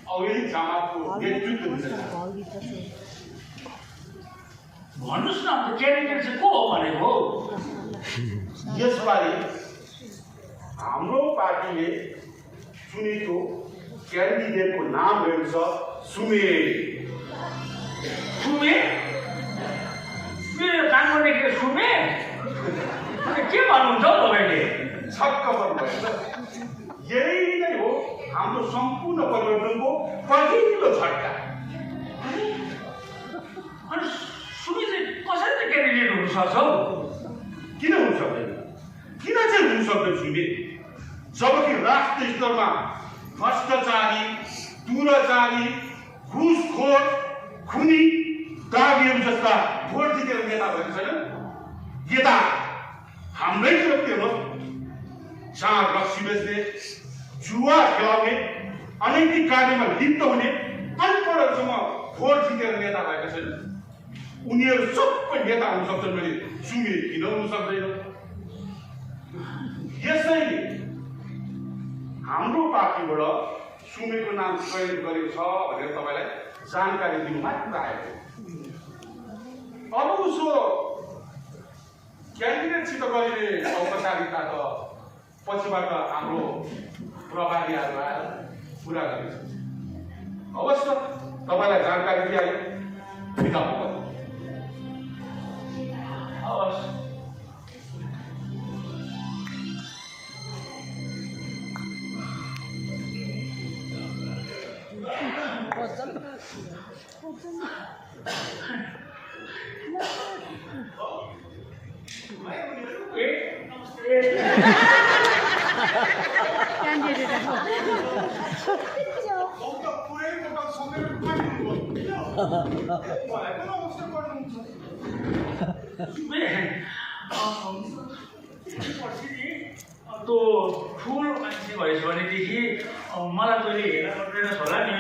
S8: अवहेलित समाजको नेतृत्व दिन चाहन्छौँ।
S2: भन्नुहोस् न क्यान्डिडेट चाहिँ को हो भनेको?
S8: यसबारे हाम्रो पार्टीले चुनेको क्यान्डिडेटको नाम रहेको छ सुमेर।
S2: सुमे मेरो काम गर्ने के सुमे? के भन्नुहुन्छ हौ तपाईँले?
S8: छक्क पर्नुभएछ। यही नै हो हाम्रो सम्पूर्ण परिवर्तनको पहिलो झट्का।
S2: अनि सुमे चाहिँ कसरी चाहिँ क्यान्डिडेट हुन सक्छ हौ?
S8: किन हुन सक्दैन? किन चाहिँ हुन सक्दैन सुमे? जबकि राष्ट्र स्तरमा भ्रष्टाचारी, दुराचारी, घुसखोर, खुनी, दागीहरू जस्ता भोट जितेर नेता भएको छैन। यता हाम्रै व्यक्तिहरू चार रक्सी बेच्ने, जुवा खेलाउने, अनैतिक कार्यमा लिप्त हुने अनपढहरूसँग भोट जितेर नेता भएका छैन। उनीहरू सबै नेता हुन सक्छन् भने सुमे किन हुन सक्दैन? यसैले हाम्रो पार्टीबाट सुमेको नाम चयन गरेको छ भनेर तपाईँलाई जानकारी दिनु मात्र आएको। अब उसो क्यान्डिडेटसित गरिने औपचारिकता त पछिबाट हाम्रो प्रभारीहरू आएर पुरा गरिन्छ। अवश्य तपाईँलाई जानकारी दिइहाल्यो। बिदा भयो।
S2: हवस्। त्यो ठुलो मान्छे भएछ भनेदेखि मलाई तैँले हेर्न पर्दैन होला नि।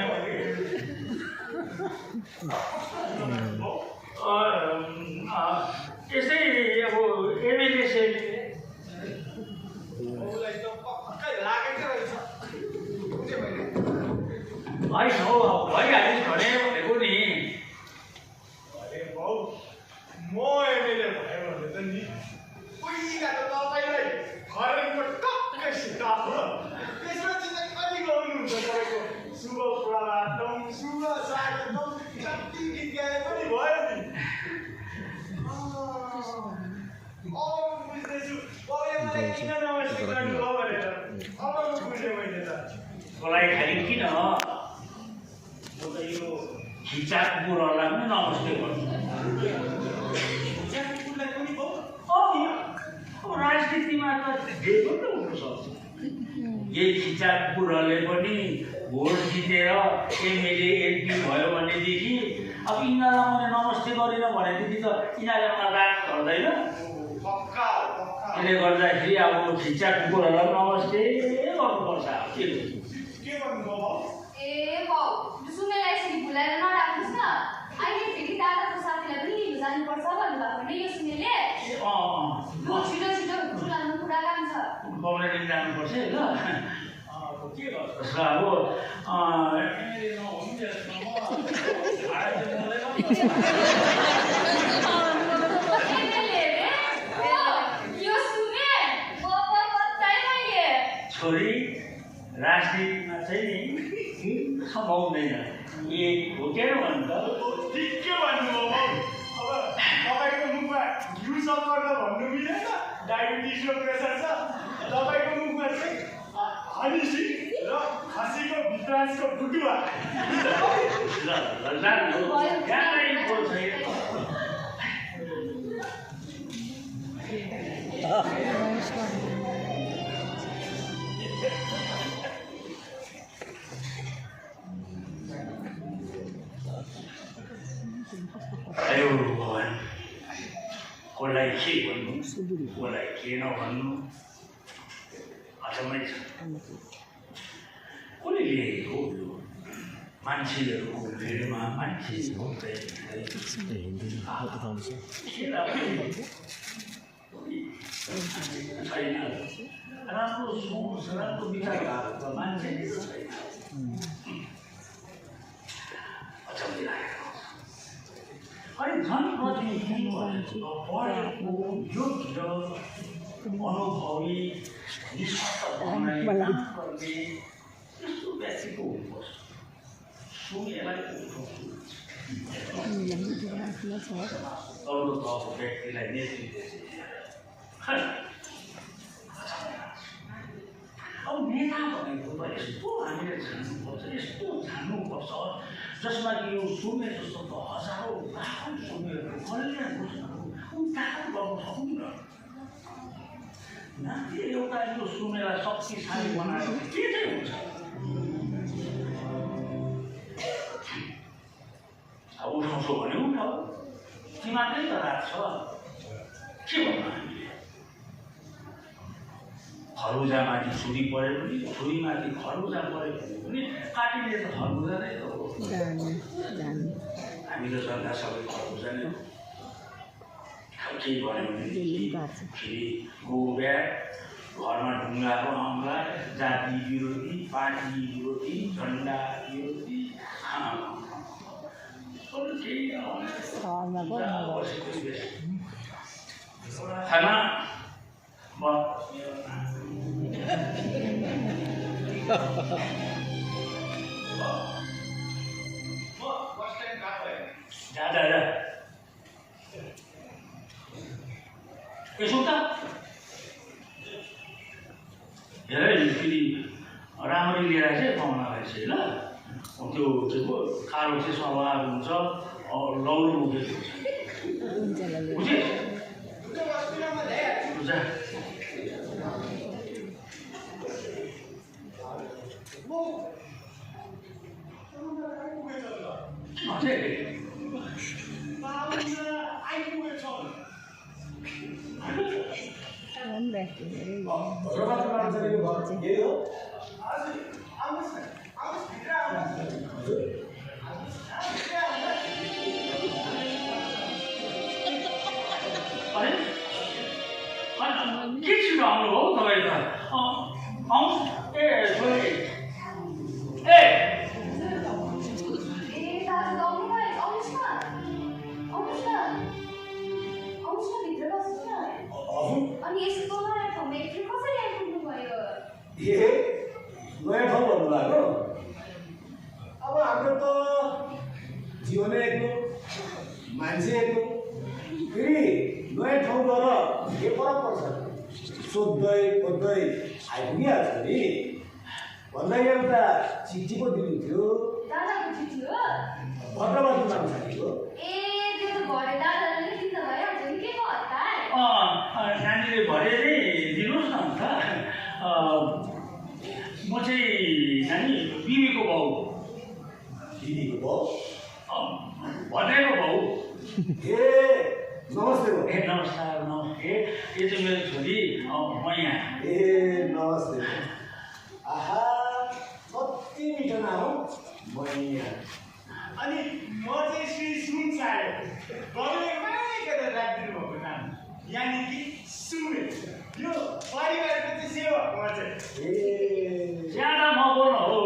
S2: यसै अब एमएलए होइन हौ भइहालिस् भने भनेको नि।
S6: अरे बाउ म एमएलए भयो भने त नि पहिला त तपाईँलाई घरको टक्कै सिकाएको त्यसपछि चाहिँ कति गर्नुहुन्छ तपाईँको शुभ प्रभातम शुभ स्वागतम जति गीत गाए पनि भयो नि। बुझ्दैछु तपाईँले मलाई किन नमस्ते गर्नुभयो भनेर अब म बुझेँ मैले त।
S2: मलाई खालि किन म त यो खिचा कुकुरहरूलाई पनि नमस्ते गर्छु अब राजनीतिमा त जे पनि हुनसक्छ यही खिचा कुकुरहरूले पनि भोट जितेर एमएलए एमपी भयो भनेदेखि अब यिनीहरूलाई मैले नमस्ते गरेन भनेदेखि त यिनीहरूले मलाई राग गर्दैन त्यसले गर्दाखेरि अब खिचा कुकुरहरूलाई नमस्ते गर्नुपर्छ के
S6: भन्नुभयो
S4: ए बाउ सुनेलाई यसरी भुलाएर नराख्नुहोस् न अहिले फेरि दादाको साथीलाई पनि लिनु जानुपर्छ भन्नुभएको भने यो सुनेले लु छिटो छिटो ठुलामा कुरा काम छ
S2: कमरेडिङ जानुपर्छ है ल के गर्छ अब छोरी राजनीतिमा चाहिँ नि समाउँदैन एक भोकेर भन्छ
S6: ठिकै भन्नुभयो बाउ अब तपाईँको मुखमा घिउ सक्कर त भन्नु मिलेन डायबिटिसको प्रेसर छ तपाईँको मुखमा चाहिँ हनिसी र खसीको भित्रान्सको भुटुवा
S2: अरे भगवान् कसलाई के भन्नु कसलाई के नभन्नु अचम्मै छ कसले ल्याएको हो यो मान्छेहरूको भिडमा मान्छे छैन राम्रो सोच राम्रो विचार भएको मान्छे छैन अचम्मै लागेको अनि झन् प्रतिनिधित्व पढेको योग्य अनुभवी निष्पक्ष बनाउने काम गर्ने यस्तो व्यक्तिको हुनुपर्छ सुनेलाई तल्लो तहको व्यक्तिलाई नेतृत्व अब नेता भनेको त यस्तो हामीले जान्नुपर्छ यस्तो जान्नुपर्छ जसमा कि यो सुने जस्तो त हजारौँ लाखौँ सुनेहरू कल्याण घोषणाहरू उद्धार गर्न सक्नुहुन्न नाति एउटा यो सुनेलाई शक्तिशाली बनाएर के चाहिँ हुन्छ अब उसो भन्यो नि त तिमीकै त राख्छ के भन्नु हामीले खरुजामाथि छुरी पऱ्यो भने छुरीमाथि खरुजा पऱ्यो भने पनि काटिने त खरुजा नै त हो हामी त जनता सबै खरुजा नै केही भन्यो भने फेरि गोब्याग घरमा ढुङ्गाको अम्ला जाति विरोधी पार्टी विरोधी झन्डा विरोधी खाना जा यसो त हेर फेरि राम्ररी लिएर चाहिँ पाहुनालाई चाहिँ ल त्यो के पो कालो चाहिँ स्वभाव हुन्छ लौरो उठेको हुन्छ बुझे के छिटो आउनु हो तपाईँ त आउनु ए छोरी ए
S4: अनि यस्तो नयाँ ठाउँमा एकचोटि कसरी आइपुग्नु भयो
S5: नयाँ ठाउँ भन्नुभएको अब हाम्रो त जीवन एक्लो मान्छे एक्लो फेरि नयाँ ठाउँ गएर के फरक पर्छ सोध्दै खोज्दै आइपुगिहाल्छ नि भन्दा एउटा चिठी पो दिनु थियो
S4: दादाको चिठी हो
S5: भद्रवाद जान सकेको
S4: ए त्यो त घरे दादाले दिँदा भइहाल्छ नि के को हतार
S2: नानीले भरे नै दिनुहोस् न अन्त म चाहिँ नानी बिबीको बाउ
S5: दिदीको बाउ
S2: भद्रेको बाउ
S5: ए नमस्ते हो
S2: ए नमस्कार नमस्ते यो चाहिँ मेरो छोरी मैया
S5: ए नमस्ते आहा कति मिठो नाम हो मैया
S6: अनि म चाहिँ श्री सुन चाहे बाबुले माने गरेर राखिदिनु भएको नाम यानि कि सुने यो परिवारको चाहिँ सेवा म चाहिँ
S5: ए
S2: ज्यादा नबोल्नु हो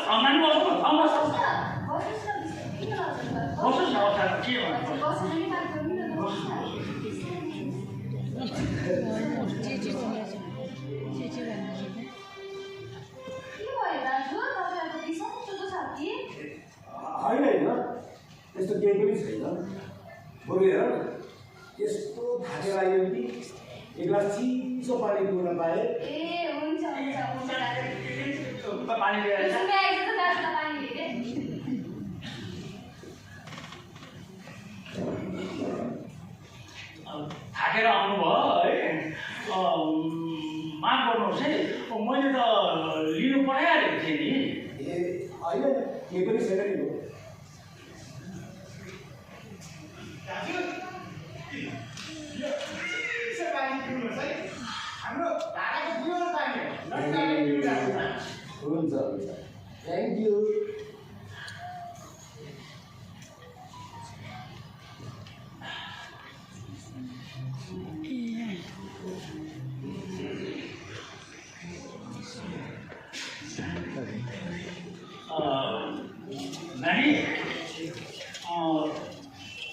S2: अगाडि बस्नु बस्नुहोस् न अवस्था के भन्नु
S5: होइन होइन त्यस्तो केही पनि छैन बरु हेर न यस्तो थाकेर आयो कि एक ग्लास चिसो पानी पिउन पाएँ
S2: पानी लिएर थाकेर आउनुभयो है माफ गर्नुहोस् है मैले त लिनु पठाइहालेको थिएँ नि
S5: ए होइन केही पनि छैन नि हो
S6: दाजु यो चिसो पानी पिउनुहोस् है हाम्रो धाराको पिउनु पानी हो नटाले पिउनु
S5: हुन्छ हुन्छ थ्याङ्क यू
S2: नानी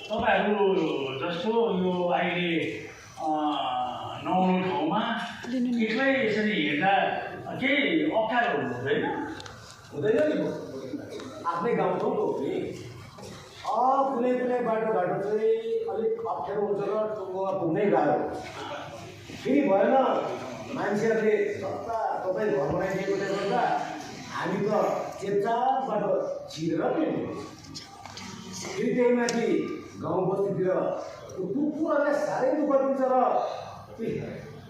S2: तपाईँहरू जस्तो यो अहिले नआउनु ठाउँमा एक्लै यसरी हिँड्दा केही अप्ठ्यारो हुँदैन
S5: हुँदैन नि आफ्नै गाउँ ठाउँ हो नि कुनै कुनै बाटोघाटो चाहिँ अलिक अप्ठ्यारो हुन्छ र टुङ्गोमा पुग्नै गाह्रो फेरि भएन मान्छेहरूले सत्ता तपाईँ घर बनाइदिएकोले गर्दा हामी त चेपचापबाट छिरेर हिँड्ने फेरि त्यही माथि गाउँ बस्तीतिर कुकुरहरूले साह्रै दुःख दिन्छ र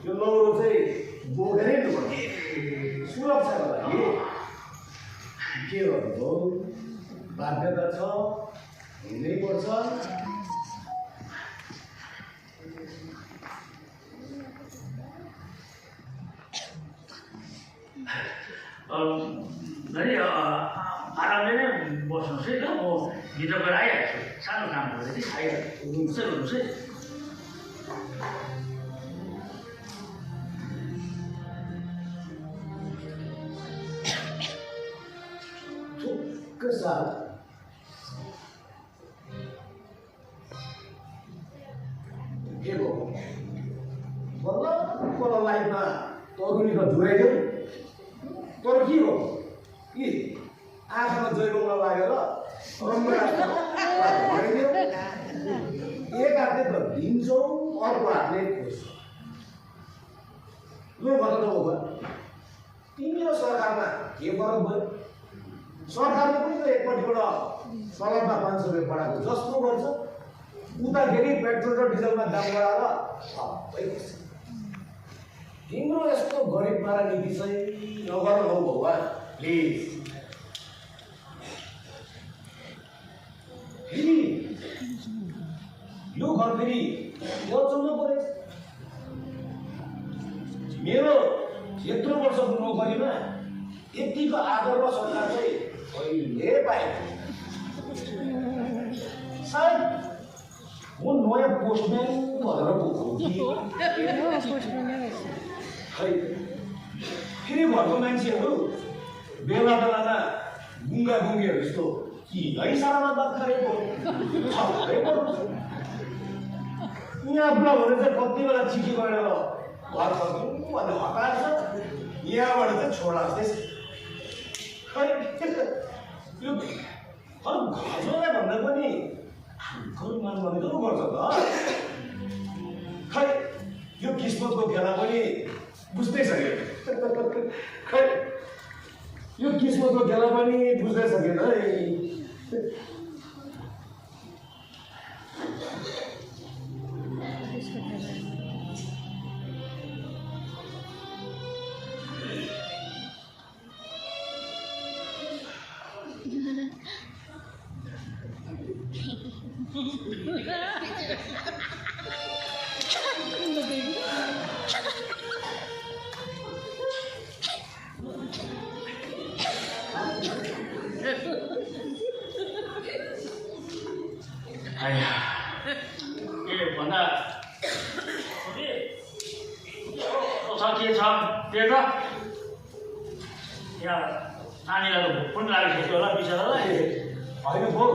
S5: यो लौरो चाहिँ बोकेरै हिँड्नुपर्छ सुरक्षाको लागि के गर्नु हो बाध्यता छ हिँड्नै पर्छ
S2: नानी आरामले नै बस्नुहोस् है ल म भित्र गएर आइहाल्छु सानो काम गरेर चाहिँ आइहाल्छु हुन्छ गर्नुहोस् है
S5: ठुक्क साल के हो बल्ल बल्ल लाइफमा तरुनी त धुराइदेऊ तर के हो कि आँखामा जैवमा लागेर भनिदियो एक हातले त दिन्छौँ अर्को हातले खोज्छौँ लु भन त हो तिमी र सरकारमा के फरक भयो सरकारले पनि त एकपट्टिबाट सलादमा 500 रुपियाँ बढाएको जस्तो गर्छ उता फेरि पेट्रोल र डिजलमा दाम बढाएर सबै तिम्रो यस्तो गरिब पारा नीति चाहिँ नगर्नु हौ भगवान् प्लिज फेरि यो घर फेरि बचाउनु पऱ्यो मेरो यत्रो वर्षको नोकरीमा यतिको आदर र सरकार चाहिँ कहिले पाएँ सायद म नयाँ पोस्टम्यान भनेर बोक्छु खै फेरि घरको मान्छेहरू बेला बेलामा गुङ्गा गुङ्गीहरू जस्तो किनै सारामा बात गरेको यहाँ बुढा भने चाहिँ कति बेला चिठी गरेर घर फर्कौँ भनेर हतार्छ यहाँबाट चाहिँ छोडा जस्तै खै यो घरलाई भन्दा पनि मान भनेको गर्छ त खै यो किस्मतको खेला पनि बुझ्दै सकेन खै यो किस्मतको खेला पनि बुझ्दै सकेन है
S2: नानीलाई भोक पनि लागिसक्यो होला बिचरालाई।
S5: होइन हो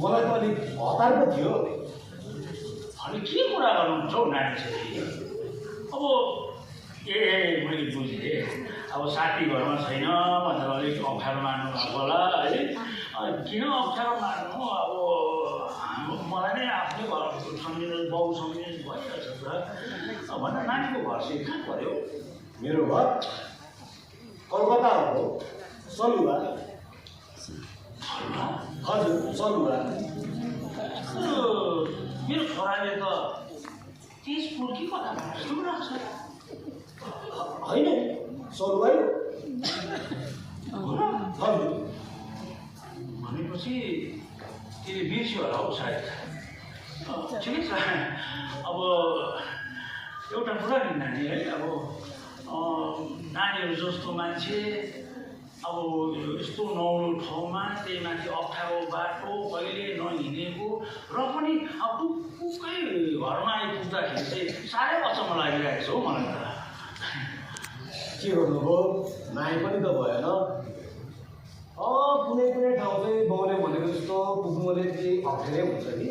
S5: मलाई त अलिक हतार पो थियो।
S2: अनि के कुरा गर्नुहुन्छ हौ नानीसँग? अब मैले बुझेँ अब साथी घरमा छैन भनेर अलिक अप्ठ्यारो मान्नु भएको होला है। किन अप्ठ्यारो मान्नु? अब मलाई नै आफ्नै घर सम्झिनु बाउ सम्झिनु भइरहेछ त भनेर नानीको घर चाहिँ कहाँ पऱ्यो?
S5: मेरो घर कलकत्ता हो, सलुवा। हजुर सलुवा।
S2: मेरो छोराले त तेजपुर कि कता जस्तो लाग्छ।
S5: होइन सलुवा हजुर।
S2: भनेपछि त्यसले बिर्स्यो होला हौ सायद। ठिकै छ। अब एउटा कुरा नि नानी है, अब नानीहरू जस्तो मान्छे अब यस्तो नौलो ठाउँमा त्यही माथि अप्ठ्यारो बाटो कहिले नहिँडेको र पनि अब टुक्कै घरमा आइपुग्दाखेरि चाहिँ साह्रै अचम्म लागिरहेको छ हौ मलाई त।
S5: के गर्नुभयो? नाइ पनि त भएन। कुनै कुनै ठाउँ चाहिँ बाउले भनेको जस्तो पुग्नुले चाहिँ अप्ठ्यारै हुन्छ कि,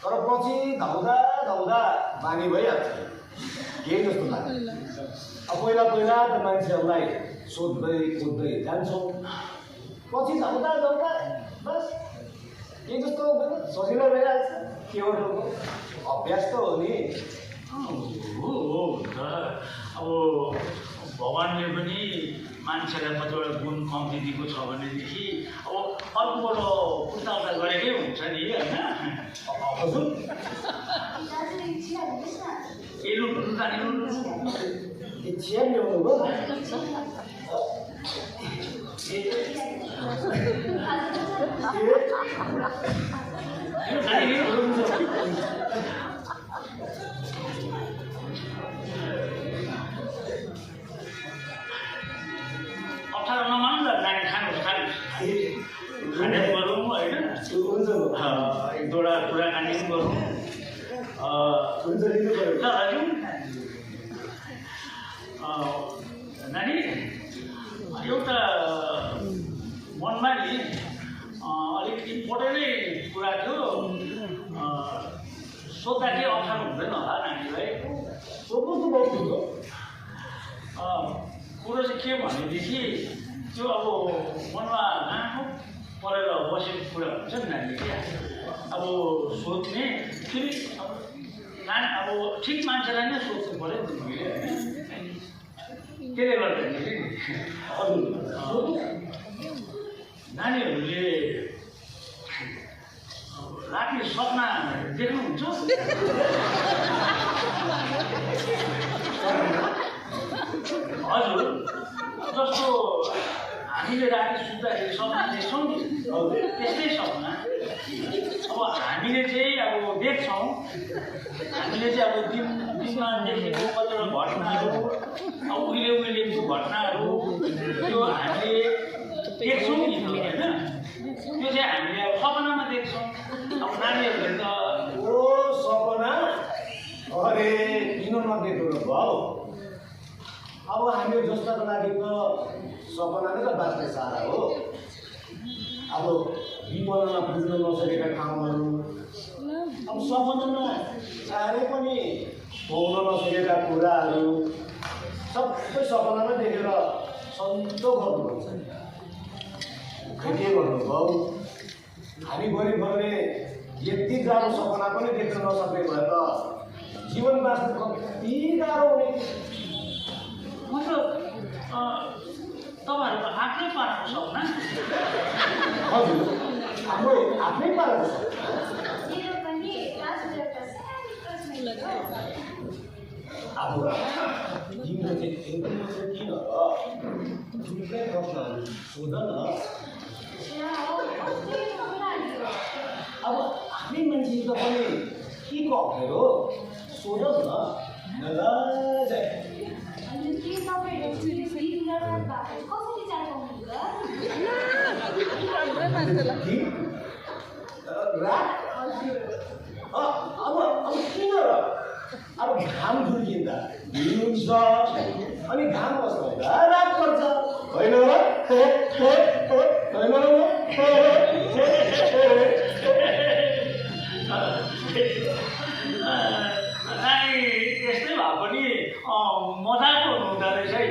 S5: तर पछि धाउँदा धाउँदा बानी भइहाल्छ। केही जस्तो लाग्छ। अब पहिला पहिला त मान्छेहरूलाई सोध्दै खोज्दै जान्छौँ, पछि धाउँदा धाउँदा बस केही जस्तो सजिलो भइहाल्छ। के गर्नु अभ्यास त हो नि।
S2: हो त अब भगवान्ले पनि मान्छेलाई कतिवटा गुण कम्ती दिएको छ भनेदेखि अब अर्कोबाट पुर्ताउता गरेकै हुन्छ नि होइन।
S5: हजुर चिया ल्याउनु भयो?
S2: अप्ठ्यारो नमान्नु ल नानी, खानुहोस् खाने गरौँ होइन।
S5: हुन्छ
S2: एक दुईवटा कुराकानी पनि गरौँ।
S5: हुन्छ लिनु पऱ्यो।
S2: नानी एउटा मनमा नि अलिक इम्पोर्टेन्टै कुरा थियो, सोद्धा केही अप्ठ्यारो हुँदैन होला नानीलाई?
S5: सोध्नु बहुत हुन्छ।
S2: कुरो चाहिँ के भनेदेखि त्यो अब मनमा नानो परेर बसेको कुरा हुन्छ नि नानीले क्या। अब सोध्ने फेरि अब नानी अब ठिक मान्छेलाई नै सोध्नु पऱ्यो नि मैले होइन। त्यसले गर्दाखेरि नानीहरूले राति सपना देख्नुहुन्छ? हजुर, जस्तो हामीले राति सुत्दाखेरि सपना देख्छौँ नि त्यस्तै सपना। अब हामीले चाहिँ अब देख्छौँ, हामीले चाहिँ अब दिनमा देखेको कतिवटा घटनाहरू अब उहिलेको घटनाहरू त्यो हामीले देख्छौँ नि त होइन। त्यो चाहिँ हामीले अब सपनामा देख्छौँ। अब नानीहरूले त
S5: सपना अरे किन नदेख्नु भयो? अब हामी जस्ताको लागि त सपना नै त बाँच्ने सारा हो। अब विपदमा पुग्न नसकेका ठाउँहरू, अब सपनामा चाँडै पनि पाउन नसकेका कुराहरू सबै सपनामै देखेर सन्तोष गर्नुपर्छ। के गर्नुभयो? हामी गरिबहरूले यति गाह्रो सपना पनि देख्न नसक्ने भए त जीवन बाँच्नु कति गाह्रो हुने।
S2: मतलब तपाईँहरूको आफ्नै पाराको सपना?
S5: हजुर हाम्रो आफ्नै पाराको छ।
S4: मेरो पनि लास्ट एउटा सानो प्रश्न थियो।
S5: अब तिम्रो चाहिँ एउटा मात्र किन र थुप्रै प्रश्नहरू सोध न। अब आफ्नै मान्छे त पनि के को अप्ठ्यारो सोध न नलाजाई।
S4: अनि के तपाईँहरू कसरी चाल पाउनुहुन्छ?
S5: अब किन र अब घाम झुल्किँदा हिँड हुन्छ अनि घाम बस्दा रात पर्छ होइन र?
S2: यस्तै भए पनि मजाक हुँदो रहेछ है।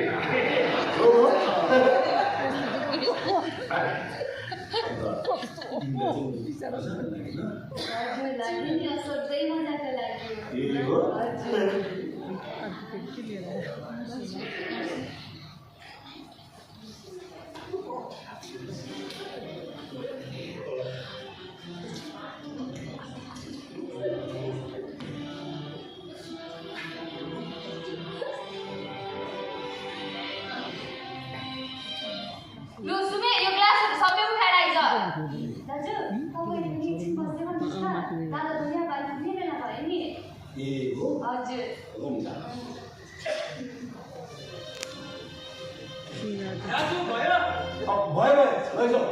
S4: सोध्दै मजाको लाग्यो। यो सुमे यो ग्लासहरू सबै उठाएर आइज। दाजु तपाईले पनि एकछिन बस्दै गर्नुहोस् न। दादा त यहाँ बाहिर कुनै बेला भयो नि।
S5: ए हो
S4: हजुर
S5: हुन्छ।
S2: दाजु भयो
S5: भयो लैजाऊ।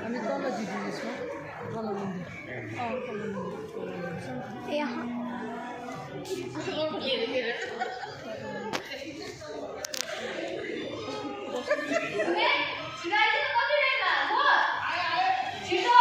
S7: हामी तल जिडिएसमा तल मन्दिर
S4: सुमे छिराइदिनु कति बेला हो? छिटो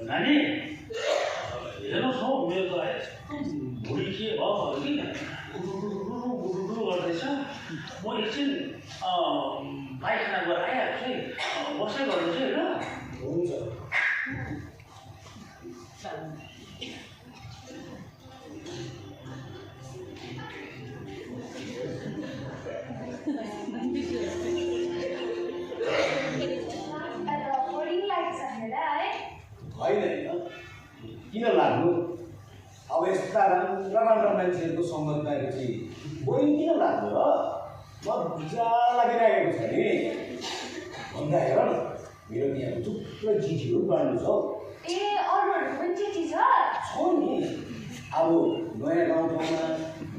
S2: नानी हेर्नुहोस् हौ मेरो त भुँडी के भयो कि गुडुडु गर्दैछ। म एकछिन पाइखाना गएर आइहाल्छु है। बस्दै गर्नुहोस् है ल।
S5: हुन्छ। होइन किन लाग्नु? अब यस्ता राम्रा राम्रा मान्छेहरूको सङ्गत पाएपछि बोइङ किन लाग्नु र? मजा लागिरहेको छ नि। भन्दा हेर न मेरो यहाँ थुप्रो चिठीहरू बाँड्नु छ।
S4: ए अरूहरू पनि चिठी छ
S5: नि। अब नयाँ गाउँठाउँमा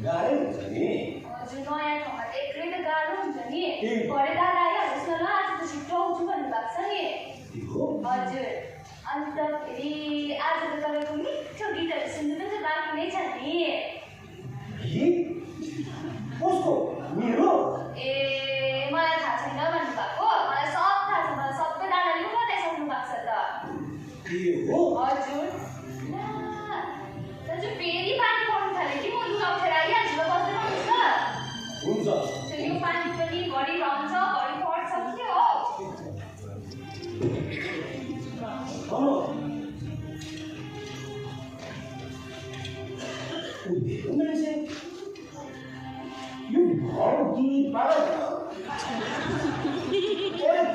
S5: गाह्रै हुन्छ नि।
S4: हजुर नयाँ ठाउँमा त एक्लै त गाह्रो हुन्छ नि। भरे दादा आइहाल्नुहोस् न ल, आज त छिटो आउँछु भन्नुभएको छ नि। हजुर अन्त फेरि आज त तपाईँको मिठो गीतहरू सुन्नु पनि त बाँकी नै छ नि।
S5: कसको? मेरो?
S4: ए मलाई थाहा छैन भन्नुभएको। मलाई सब थाहा छ। मलाई सबै दादाले पनि बताइसक्नु भएको छ त। हजुर दाजु फेरि पानी पर्नु थाल्यो कि म लुगा उठेर आइहाल्छु ल। बस्दै गर्नुहोस् ल।
S5: हुन्छ।
S4: यो पानी पनि घरि रहन्छ घरि पर्छ के हो?
S5: उभिएको मान्छे यो भाउकी पार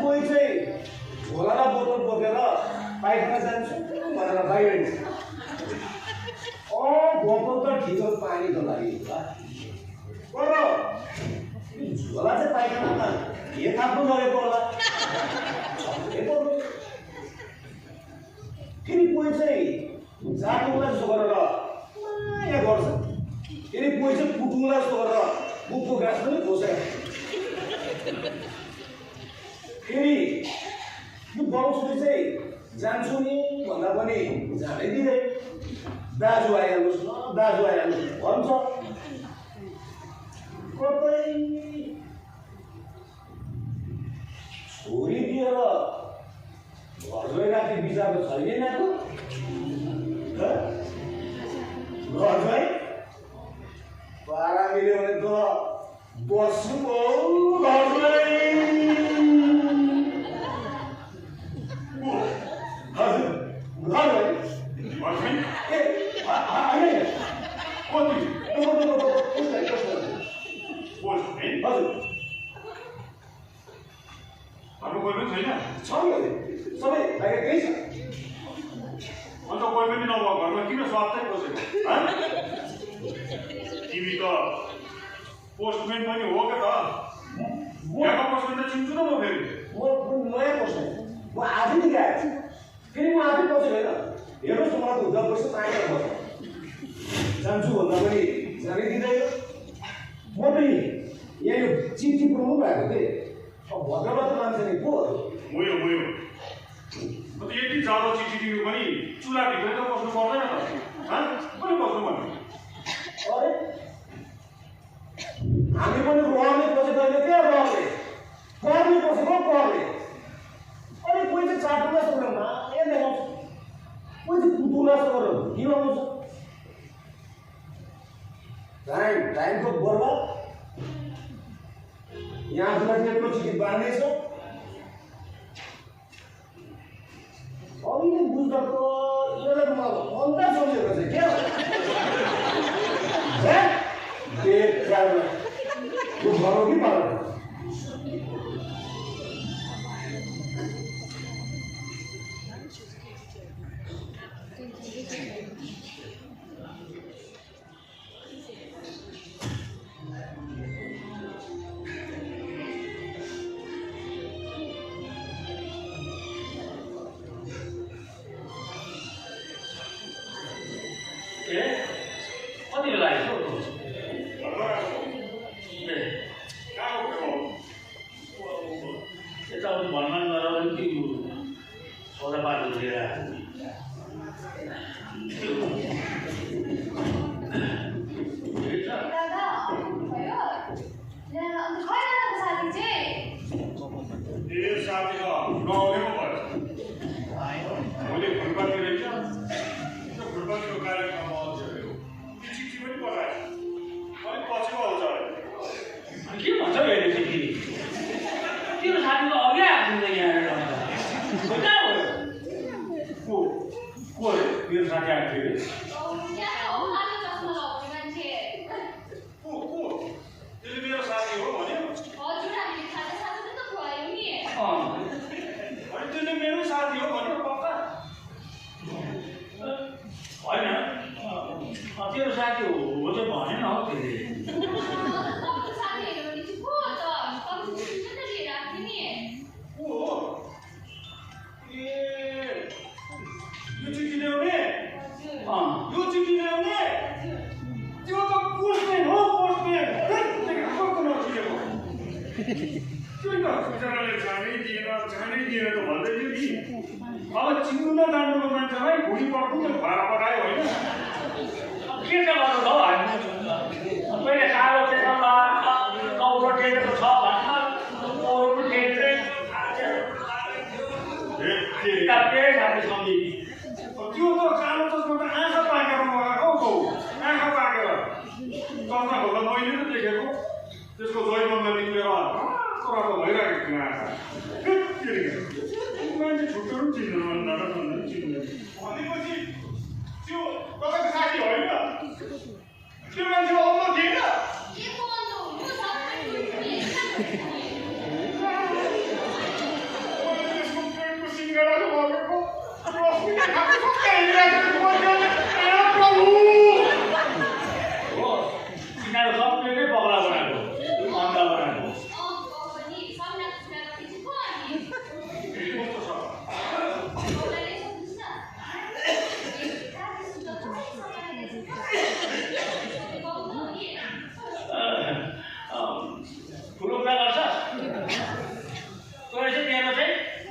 S5: कोही चाहिँ झोला बोतल बोकेर पाइखाना जान्छु भनेर बाहिर बोतल त ठिक पानीको लागि होला तर ये थाप्नु लगेको होला फेरि कोही चाहिँ जाटुलाई जस्तो गरेर माया गर्छ फेरि कोही चाहिँ कुटुङलाई जस्तो गरेर बुकको गाँस पनि खोसेर फेरि यो बाउसुले चाहिँ जान्छु नि भन्दा पनि जानै दिँदै दाजु आइहाल्नुहोस् न दाजु आइहाल्नुहोस् भन्छ कतै छोरी दिएर घर गइराख्ने विचार त छैन यिनीहरूको घर गए पारा मिल्यो भने त बस्छु पो घर गए हजुर घर गए ए होइन कति हजुर
S1: हाम्रो कोही पनि छैन
S5: छ नि सबै बाहिरकै छ
S1: अन्त कोही पनि नभएको घरमा किन स्वार्थै बसेको तिमी त पोस्टम्यान पनि हो क्या त यहाँको पोस्टम्यान त चिन्छु न म फेरि
S5: म नयाँ पोस्टम्यान म आफै नि गएको छु फेरि म आफै बसेको होइन हेर्नुहोस् न मलाई त हुँदा पैसा पाएर बस्छ जान्छु भन्दा पनि जानै दिँदैन म पनि यहाँ यो चिठी पुऱ्याउनु भएको थिएँ अब भद्रबाट मान्छे नि को
S1: मोयो अन्त यति जाडो चिठी दिनु पनि चुलाभित्रै त बस्नु पर्दैन त कहिले बस्नु भन्नु
S5: अरे हामी पनि रहने बसेको अहिले क्या रहने पर्ने बसेको पर्ने अनि कोही चाहिँ चाटुला जस्तो माया देखाउँछ कोही चाहिँ कुटुला जस्तो गरेर हिलाउँछ टाइमको बर्बाद यहाँ आफूलाई त्यत्रो चिठी बाँड्नेछ अहिले बुझ्दा त यसलाई मलाई अन्त सोचेको छ क्या त्यो घरौ कि पारो
S4: पनि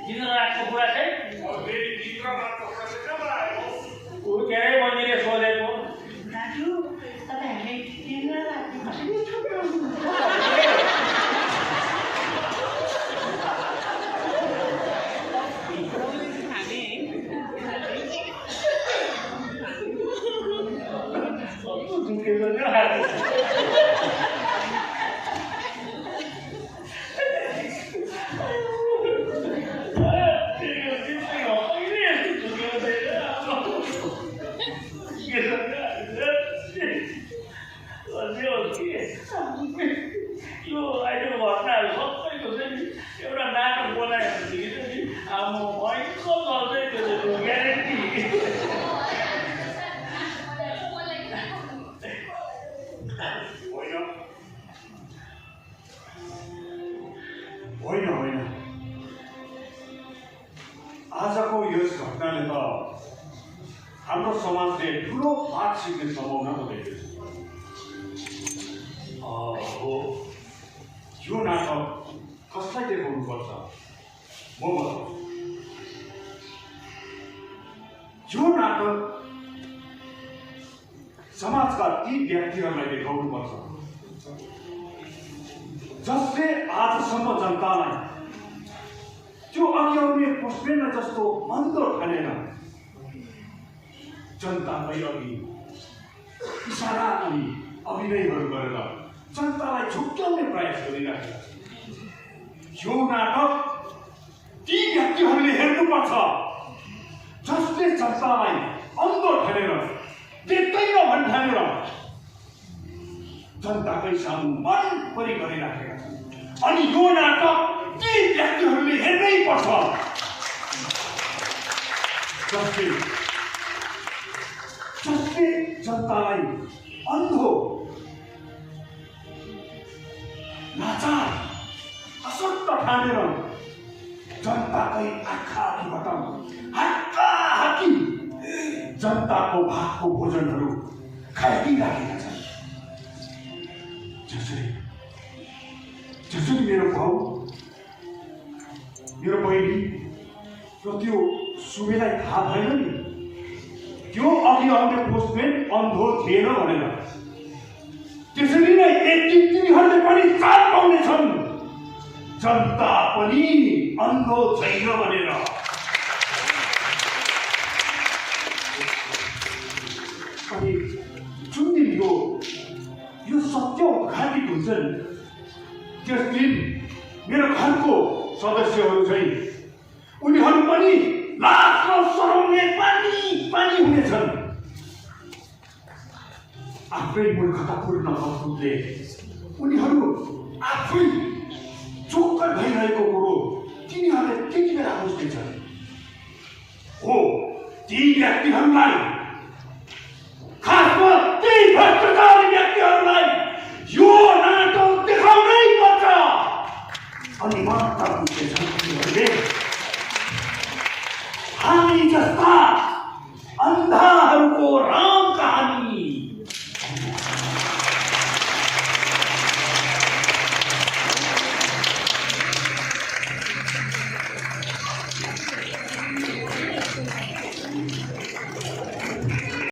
S2: जिन्द्रनाथको कुरा चाहिँ
S1: फेरि जिन्द्रनाथको कुरा चाहिँ कहाँ आयो?
S2: के अरे बहिनीले सोधेको
S3: दाजु तपाईँहरूले इन्द्रनाथले कसरी छुट्याउनुहुन्छ?
S2: यो अहिलेको घटनाहरू सबैको चाहिँ एउटा नाटक बनायो भनेदेखि चाहिँ अब भयङ्कर चल्छ त्यो ग्यारेन्टी
S1: होइन होइन आजको यस घटनाले त हाम्रो समाजले ठुलो पाठ सिक्ने सम्भावना बढेको हो। यो नाटक कसलाई देखाउनुपर्छ म बताउँछु। यो नाटक समाजका ती व्यक्तिहरूलाई देखाउनुपर्छ जसले आजसम्म जनतालाई त्यो अघि आउने पोस्टम्यान जस्तो अन्धो ठानेर जनतालाई अघि इसारा अनि अभिनयहरू गरेर जनतालाई झुक्क्याउने प्रयास गरिरहेका छन्। यो नाटक ती व्यक्तिहरूले हेर्नुपर्छ जसले जनतालाई अन्धो ठानेर देख्दैन भन्ठानेर जनताकै सामु मन परि गरिराखेका छन्। अनि यो नाटक ती व्यक्तिहरूले हेर्नै पर्छ जसले जनतालाई अन्धो लाचार असक्त ठानेर जनताकै आँखा अघिबाट हाक्की जनताको भागको भोजनहरू खाइदिइराखेका छन्। जसरी मेरो भाउ मेरो बहिनी र त्यो सुवेलाई थाहा भएन नि त्यो अघि आउने पोस्टम्यान अन्धो थिएन भनेर, त्यसरी नै एक दिन तिनीहरूले पनि चाल पाउनेछन् जनता पनि अन्धो छैन भनेर। अनि जुन दिन यो सत्य उद्घाटित हुन्छ नि त्यस दिन मेरो घरको सदस्यहरू चाहिँ उनीहरू पनि लास र शरमले पानी हुनेछन्। आफ्नै मूर्खतापूर्ण वस्तुले उनीहरू आफै चोक्क भइरहेको कुरो तिनीहरूले त्यति बेला बुझ्दैछन्। हो, ती व्यक्तिहरूलाई